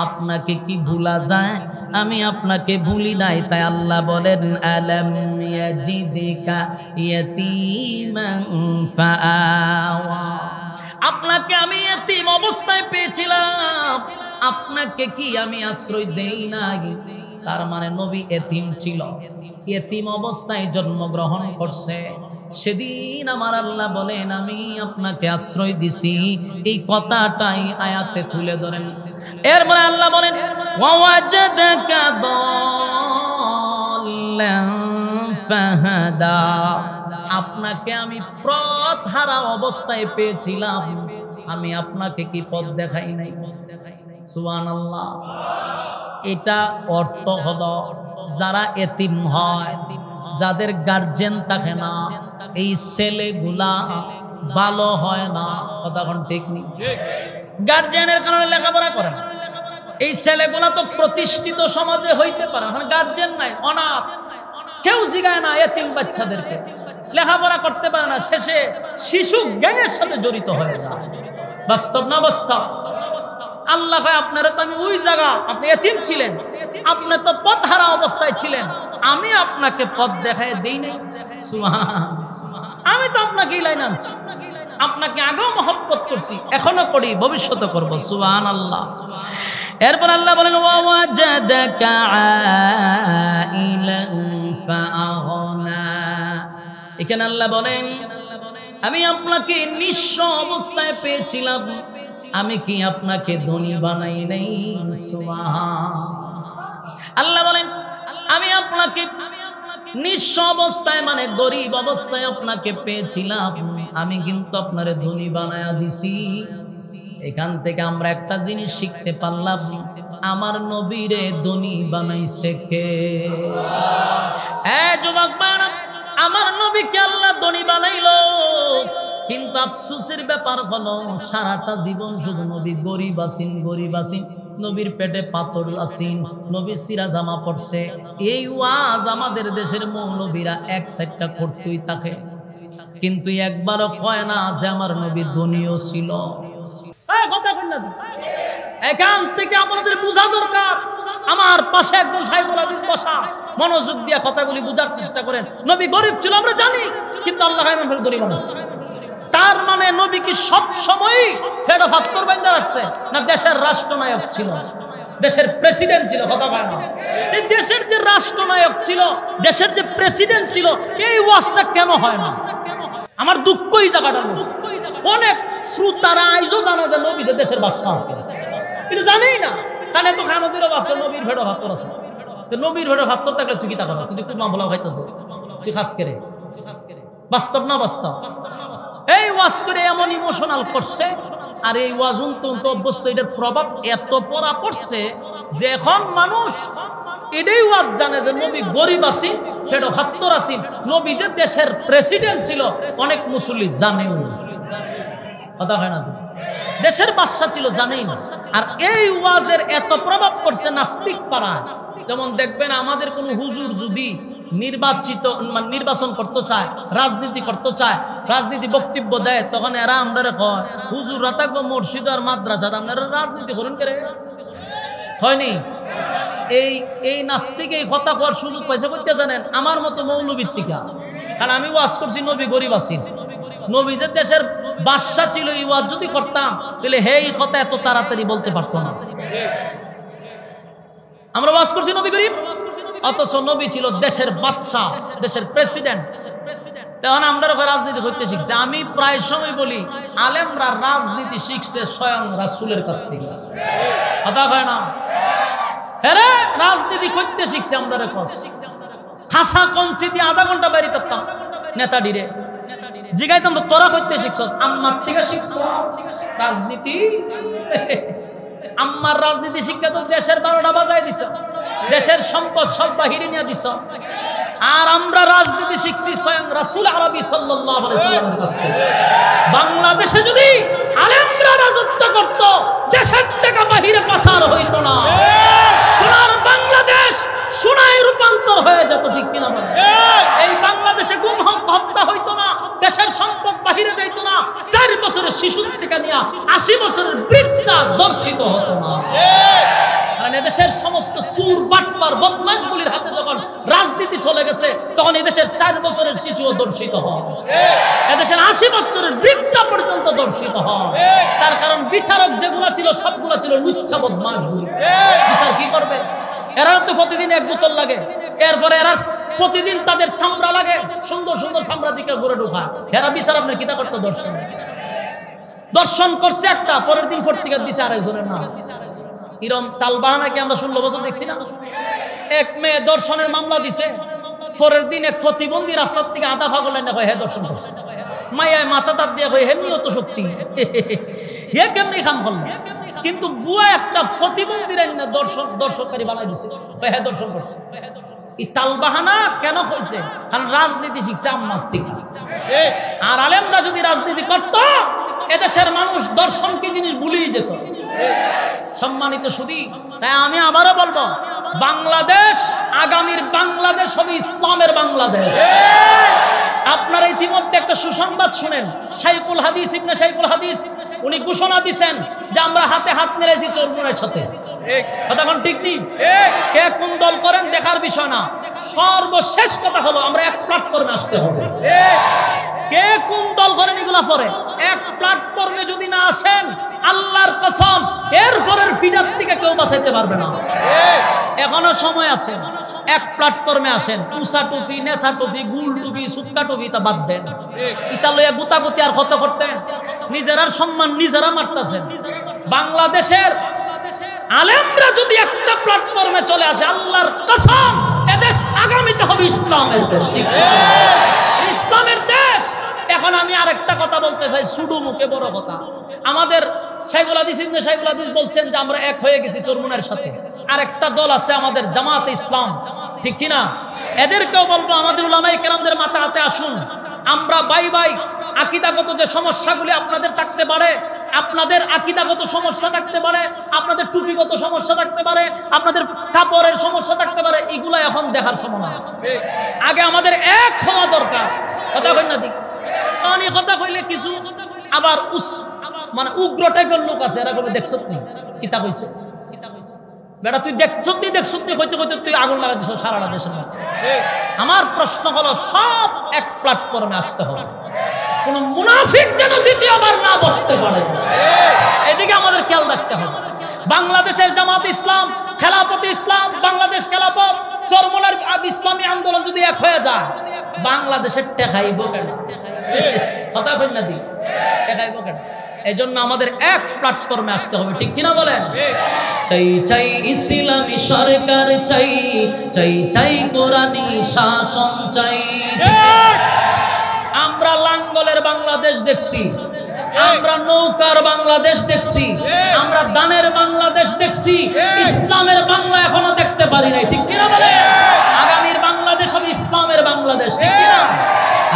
আপনাকে কি ভুলা যায়? আমি আপনাকে ভুলি নাই। তাই আল্লাহ বলেন আলাম ইয়াজিদকা ইয়াতীমান ফাআওয়া। আপনাকে আমি এতিম অবস্থায় পেয়েছিলাম, আপনাকে কি আমি আশ্রয় দেই নাই? তার মানে নবী এতিম ছিল, এতিম অবস্থায় জন্মগ্রহণ করছে। সেদিন আমার আল্লাহ বলেন আমি আপনাকে আশ্রয় দিছি, এই কথাটাই আয়াতে তুলে ধরেন। এরপরে আল্লাহ বলেন ওয়াওয়াজাদাকা দাল্লান ফাহাদা, আপনাকে আমি পথ হারা অবস্থায় পেয়েছিলাম, আমি আপনাকে কি পথ দেখাই নাই? সুবহানাল্লাহ। এটা অর্থ হলো যারা এতিম হয়, যাদের গার্জিয়ান থাকে না, এই ছেলেগুলা ভালো হয় না। কথা কোন ঠিক নেই? গার্জিয়ানের কারণে লেখাপড়া করে না। এই ছেলেগুলা তো প্রতিষ্ঠিত সমাজে হইতে পারে না, গার্জিয়ান নাই, অনাথ, কেউ জিগায় না এতিম বাচ্চাদেরকে, লেখাপড়া করতে পারে না, শেষে শিশু গ্যাংয়ের সাথে জড়িত হয়ে যায়। বাস্তব না বাস্তব? আল্লাহ ভাই আপনারা তো আমি ওই জায়গা, আপনি এতিম ছিলেন, আপনি তো পথ হারা অবস্থায় ছিলেন, আমি আপনাকে পথ দেখায় দেই নাই। আমি তো আপনাকে লাইন আনছি, আপনাকে আগেও মহব্বত করছি, এখনো করি, ভবিষ্যতে করবো। সুবহানাল্লাহ। এরপর আল্লাহ বলেন ওয়াওয়াজাদাকা আইলান ফাআগনা, এখানে আল্লাহ বলেন আমি আপনাকে নিঃস্ব অবস্থায় পেয়েছিলাম, আমি কি আপনাকে ধনী বানাই নাই? সুবহান আল্লাহ বলেন আমি আপনাকে নিঃস্ব অবস্থায় মানে গরিব অবস্থায় আপনাকে পেয়েছিলাম, আমি কিন্তু আপনারে ধনী বানায়া দিছি। এখান থেকে আমরা একটা জিনিস শিখতে পারলাম, আমার নবীরে ধনী বানাইছে কে? যুবক ভাইরা, আমার নবীকে আল্লাহ ধনী বানাইলো, কিন্তু আফসোসের ব্যাপার হলো সারাটা জীবন শুধু নবী গরিব আছেন, গরিব আছেন, নবীর পেটে পাথর আছেন, নবী সিরা জামা পড়ছে। এই ওয়াজ আমাদের দেশের মৌলবীরা এক সাইডটা করতেই থাকে, কিন্তু একবারও কয় না যে আমার নবী ধনীও ছিল। এখান থেকে আমাদের বোঝা দরকার। আমার পাশে একজন সাইফুল হাদিস বসা, মনোযোগ দিয়ে কথাগুলি বোঝার চেষ্টা করেন। নবী গরিব ছিল আমরা জানি, কিন্তু আল্লাহ ধনী মানুষ। তার মানে নবী কি সব সময় ফেরো হাত্তর বাইন্দা রাখছে? না দেশের রাষ্ট্রনায়ক ছিল, দেশের প্রেসিডেন্ট ছিল। কথা বলে না, এই দেশের যে রাষ্ট্রনায়ক ছিল, দেশের যে প্রেসিডেন্ট ছিল, এই ওয়াজটা কেন হয় না? আমার দুঃখ এই জায়গাটার মধ্যে। অনেক শ্রোতারা আইজও জানা যে নবী যে দেশের বাদশা আছে, কিন্তু জানেই না। তাহলে তো খানদিরও বাস্তব নবীর ভেড়ো হাত্তর আছে, নবীর ভেড়ো হাত্তর থাকলে তুই কি তা করো? তুই কুরমা বলা খাইতেছ, তুই খাস করে। বাস্তব না বাস্তব? এই ওয়াজ করে এমন ইমোশনাল করছে, আর এই ওয়াজ তো অভ্যস্ত, এটার প্রভাব এত পড়া পড়ছে যে এখন মানুষ এটাই ওয়াজ জানে যে নবী গরিব আছেন, ফেরো হাত্তর আছেন, নবী যে দেশের প্রেসিডেন্ট ছিল অনেক মুসল্লি জানেও। কথা হয় না? দেশের বাদশা ছিল জানেই না। আর এই ওয়াজের এত প্রভাব করছে নাস্তিক পাড়া। যেমন দেখবেন আমাদের কোন হুজুর যদি নির্বাচন করতে চায়, রাজনীতি করতে চায়, রাজনীতি বক্তব্য দেয়, তখন এরা আমরা কয় হুজুররা থাকবো মসজিদ আর মাদ্রাসা, আপনারা রাজনীতি করুন করে হয়নি। এই নাস্তিক এই কথা করার সুযোগ পাইছে করতে জানেন আমার মতো মৌলভিত্তিকা। কারণ আমি ওয়াজ করছি নবী গরিব আছেন, নবী যে দেশের বাদশা ছিল, এই ওয়াজ যদি করতাম তাহলে এই কথা এত তাড়াতাড়ি বলতে পারতো না। আমরা ওয়াজ করছি নবী গরিব, অথচ নবী ছিল দেশের বাদশা, দেশের প্রেসিডেন্ট। তখন আমরা রাজনীতি করতে শিখছে। আমি প্রায় সময় বলি আলেমরা রাজনীতি শিখছে স্বয়ং রাসূলের কাছ থেকে। কথা হয় না? হ্যাঁ, রাজনীতি করতে শিখছে আমরা। হাসা কঞ্চি দিয়ে আধা ঘন্টা বাইরে থাকতাম নেতাডিরে জিগাইতাম তো তোরা করতে শিখছ, আম্মার থেকে শিখছ রাজনীতি? আম্মার রাজনীতি শিক্ষা তো দেশের 12টা বাজায় দিছ, দেশের সম্পদ সব বাহিরে নিয়ে দিছ। আর আমরা রাজনীতি শিখছি স্বয়ং রাসূল আরবি সাল্লাল্লাহু আলাইহি ওয়াসাল্লামের কাছ থেকে। বাংলাদেশে যদি আলেমরা রাজত্ব করত, দেশের টাকা বাহিরে পাচার হইতো না, সোনার বাংলাদেশ সোনায় রূপান্তর হয়ে যেত। ঠিক কিনা বলেন? এই বাংলাদেশে গুম হত্যা হইতো না, দেশের সম্পদ বাহিরে যাইত না, 4 বছরের শিশু থেকে নিয়ে 80 বছরের বৃদ্ধা দর্শিত হতো না। কারণ এদেশের সমস্ত সুর বাটপার বদমাশগুলির হাতে যখন রাজনীতি চলে গেছে, তখন এদেশের 4 বছরের শিশুও দর্শিত হয়, এদেশের 80 বছরের বৃদ্ধা পর্যন্ত দর্শিত হয়। তার কারণ বিচারক যেগুলো ছিল সবগুলো ছিল লুচ্ছা বদমাশগুলি। বিচার কি করবে? এরা তো প্রতিদিন 1 বোতল লাগে, এরপরে এরা প্রতিদিন তাদের চামড়া লাগে, সুন্দর সুন্দর চামড়া দিকে ঘুরে ঢোকা। হেরা বিচার আপনার কিতা করতে দর্শন করছে একটা, পরের দিন পত্রিকা দিছে আরেকজনের নাম। ইরম তালবাহানাকে আমরা 16 বছর দেখছি না। এক মেয়ে দর্শনের মামলা দিছে, পরের দিন এক প্রতিবন্ধী রাস্তার থেকে আধা পাগল না হয়, হ্যাঁ দর্শন করছে। মায়ায় মাথা তার দিয়ে হয়, হেমনি অত শক্তি হে কেমনি খাম করল। কিন্তু বুয়া একটা প্রতিবন্ধী দর্শককারী বানাই দিছে, হ্যাঁ দর্শন করছে। এই তালবাহানা কেন হয়েছে? কারণ রাজনীতি শিখছে আম্মার থেকে। আর আলেমরা যদি রাজনীতি করত, এদেশের মানুষ দর্শন কি জিনিস ভুলেই যেত। সম্মানিত সুধী, তাই আমি আবারও বলবো, বাংলাদেশ আগামীর বাংলাদেশ হবে ইসলামের বাংলাদেশ। আপনারা ইতিমধ্যে একটা সুসংবাদ শুনেন, শাইখুল হাদিস ইবনে শাইখুল হাদিস উনি ঘোষণা দিয়েছেন যে আমরা হাতে হাত মিলাইছি চরমুনের সাথে। কথা কোন ঠিক নেই? কে কোন দল করেন দেখার বিষয় না, সর্বশেষ কথা হলো আমরা এক প্ল্যাটফর্মে আসতে হবে। কে কোন দল করেন এগুলা পরে, এক প্ল্যাটফর্মে যদি না আসেন, আল্লাহর কসম এরপরের ফিডার থেকে কেউ বাঁচাইতে পারবে না। এখনো সময় আছে, এক প্ল্যাটফর্মে আসেন। উষা টুপি, নেশা টুপি, গুল টুপি, সুক্কা টুপি তা বাদ দেন। ইতা লইয়া গুতাগুতি আর কত করতেন, নিজেরার সম্মান নিজেরা মারতেছেন। বাংলাদেশের আলেমরা যদি একটা প্ল্যাটফর্মে চলে আসে, আল্লাহর কসম এদেশ আগামীতে হবে ইসলামের দেশ, ইসলামের দেশ। এখন আমি আরেকটা কথা বলতে চাই, সুডু মুখে বড় কথা। আমাদের শাইখুল হাদিস ইবনে শাইখুল হাদিস বলছেন যে আমরা এক হয়ে গেছি চরমুনের সাথে। আরেকটা দল আছে আমাদের জামাতে ইসলাম, ঠিক কিনা? এদেরকেও বলবো আমাদের উলামায়ে কেরামদের মাথা হাতে আসুন, আমরা বাই বাই আকীদাগত যে সমস্যাগুলি আপনাদের থাকতে পারে, আপনাদের আকীদাগত সমস্যা থাকতে পারে, আপনাদের টুপিগত সমস্যা থাকতে পারে, আপনাদের কাপড়ের সমস্যা থাকতে পারে, এগুলা এখন দেখার সময় না। আগে আমাদের এক হওয়া দরকার। কথা কই না ঠিক? অনেক কথা কইলে কিছু আবার মানে উগ্র টাইপের লোক আছে, এরা কবে দেখছ নি কিতা কইছে, বেটা তুই দেখছ নি কইতে কইতে তুই আগুন লাগা দিছ সারা দেশের মধ্যে। আমার প্রশ্ন হলো, সব এক প্ল্যাটফর্মে আসতে হবে, কোন মুনাফিক যেন দ্বিতীয়বার না বসতে পারে, এদিকে আমাদের খেয়াল রাখতে হবে। বাংলাদেশের জামাত ইসলাম, খেলাফত ইসলাম, বাংলাদেশ খেলাফত, চরমুনার ইসলামী আন্দোলন যদি এক হয়ে যায়, বাংলাদেশের টেকাইব কেন? কথা কই না দি, টেকাইব কেন? এই জন্য আমাদের এক প্ল্যাটফর্মে আসতে হবে, ঠিক কিনা বলেন? চাই চাই ইসলামী সরকার চাই, চাই চাই কোরআনী শাসন চাই। আমরা লাঙ্গলের বাংলাদেশ দেখছি, আমরা নৌকার বাংলাদেশ দেখছি, আমরা দানের বাংলাদেশ দেখছি, ইসলামের বাংলা এখনো দেখতে পারি নাই, ঠিক কিনা বলেন? আগামীর বাংলাদেশ হবে ইসলামের বাংলাদেশ, ঠিক কিনা?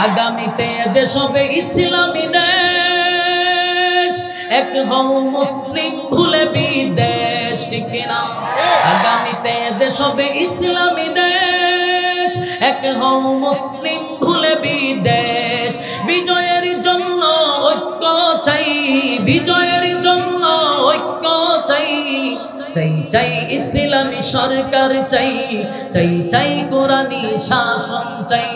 আগামীতে দেশ হবে ইসলামী দেশ, এক হও মুসলিম ভুলে বিদেশ, ঠিক কিনা? আগামীতে দেশ হবে ইসলামী দেশ, এক হও মুসলিম ভুলে বিদেশ। বিজয়ের জন্য ঐক্য চাই, বিজয়ের জন্য ঐক্য চাই, চাই চাই ইসলামী সরকার চাই, চাই চাই কোরআনী শাসন চাই,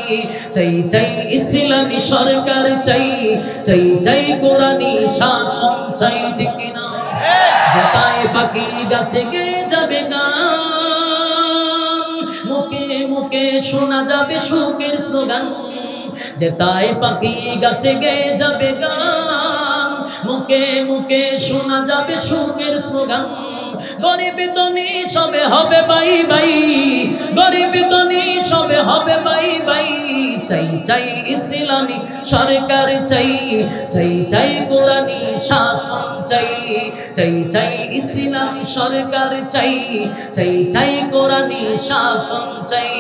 চাই চাই ইসলামী সরকার চাই, চাই চাই কোরআনী শাসন চাই, ঠিক কিনা? যেতায় পাখি গাছে গেয়ে যাবে গান, মুখে মুখে শোনা যাবে সুখের স্লোগান। যেতায় পাখি গাছে গেয়ে যাবে গান, মুখে মুখে শোনা যাবে সুখের স্লোগান। গরিব ধনী সবে হবে বাই বাই, গরিব ধনী সবে হবে বাই বাই। চাই চাই ইসলামী সরকার চাই, চাই চাই কোরআনী শাসন চাই, চাই চাই ইসলামী সরকার চাই, চাই চাই কোরআনী শাসন চাই।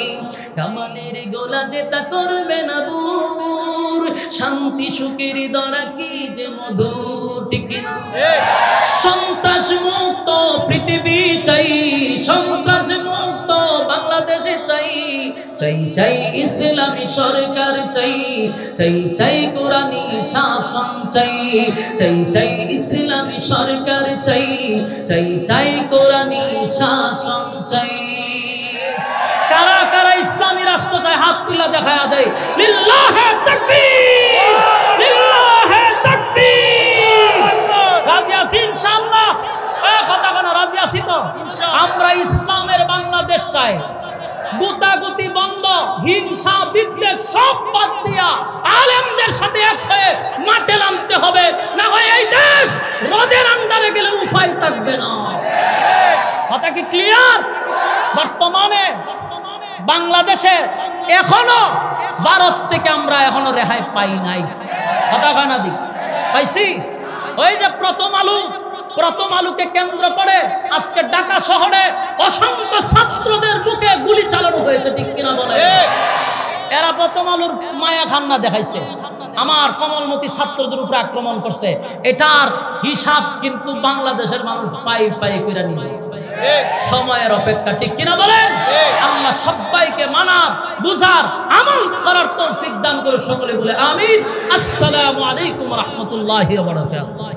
কামানের গোলা যেটা করবে না দূর, শান্তি সুখের দরা কি যে মধুর, ঠিক কিনা? সন্ত্রাস মুক্ত পৃথিবী চাই, সন্ত্রাস মুক্ত বাংলাদেশে চাই, চাই চাই ইসলামী সরকার চাই, চাই চাই কোরআনী শাসন চাই, চাই চাই ইসলামী সরকার চাই, চাই চাই কোরআনী শাসন চাই। কারা কারা ইসলামী রাষ্ট্র চায় হাত তুলে দেখায়া দেয়। লিল্লাহে তাকবীর, লিল্লাহে তাকবীর। রাজি আছি ইনশাআল্লাহ? কথা কোন রাজি আছি তো? আমরা ইসলামের বাংলাদেশ চাই, গুতাগুতি বন্ধ, হিংসা বিদ্বেষ সব বাদ দিয়া আলেমদের সাথে এক হয়ে মাঠে নামতে হবে, না হয় এই দেশ রোদের আন্ডারে গেলে উপায় থাকবে না। কথা কি ক্লিয়ার? বর্তমানে বাংলাদেশে এখনো ভারত থেকে আমরা এখনো রেহাই পাই নাই। কথা কানা দি পাইছি। ওই যে প্রথম আলোকে কেন্দ্র করে আজকে ঢাকা শহরে অসংখ্য ছাত্রদের বুকে গুলি চালানো হয়েছে, ঠিক কিনা বলে? এরা প্রথম আলোর মায়া খান্না দেখাইছে, আমার কমলমতি ছাত্রদের উপরে আক্রমণ করছে। এটার হিসাব কিন্তু বাংলাদেশের মানুষ পাই করে নিবে। সময়ের অপেক্ষা, ঠিক কিনা বলেন? আল্লাহ সবাইকে মানার, বুঝার, আমল করার তৌফিক দান করে সকলে বলে আমিন। আসসালামু আলাইকুম ওয়া রাহমাতুল্লাহি ওয়া বারাকাতুহু।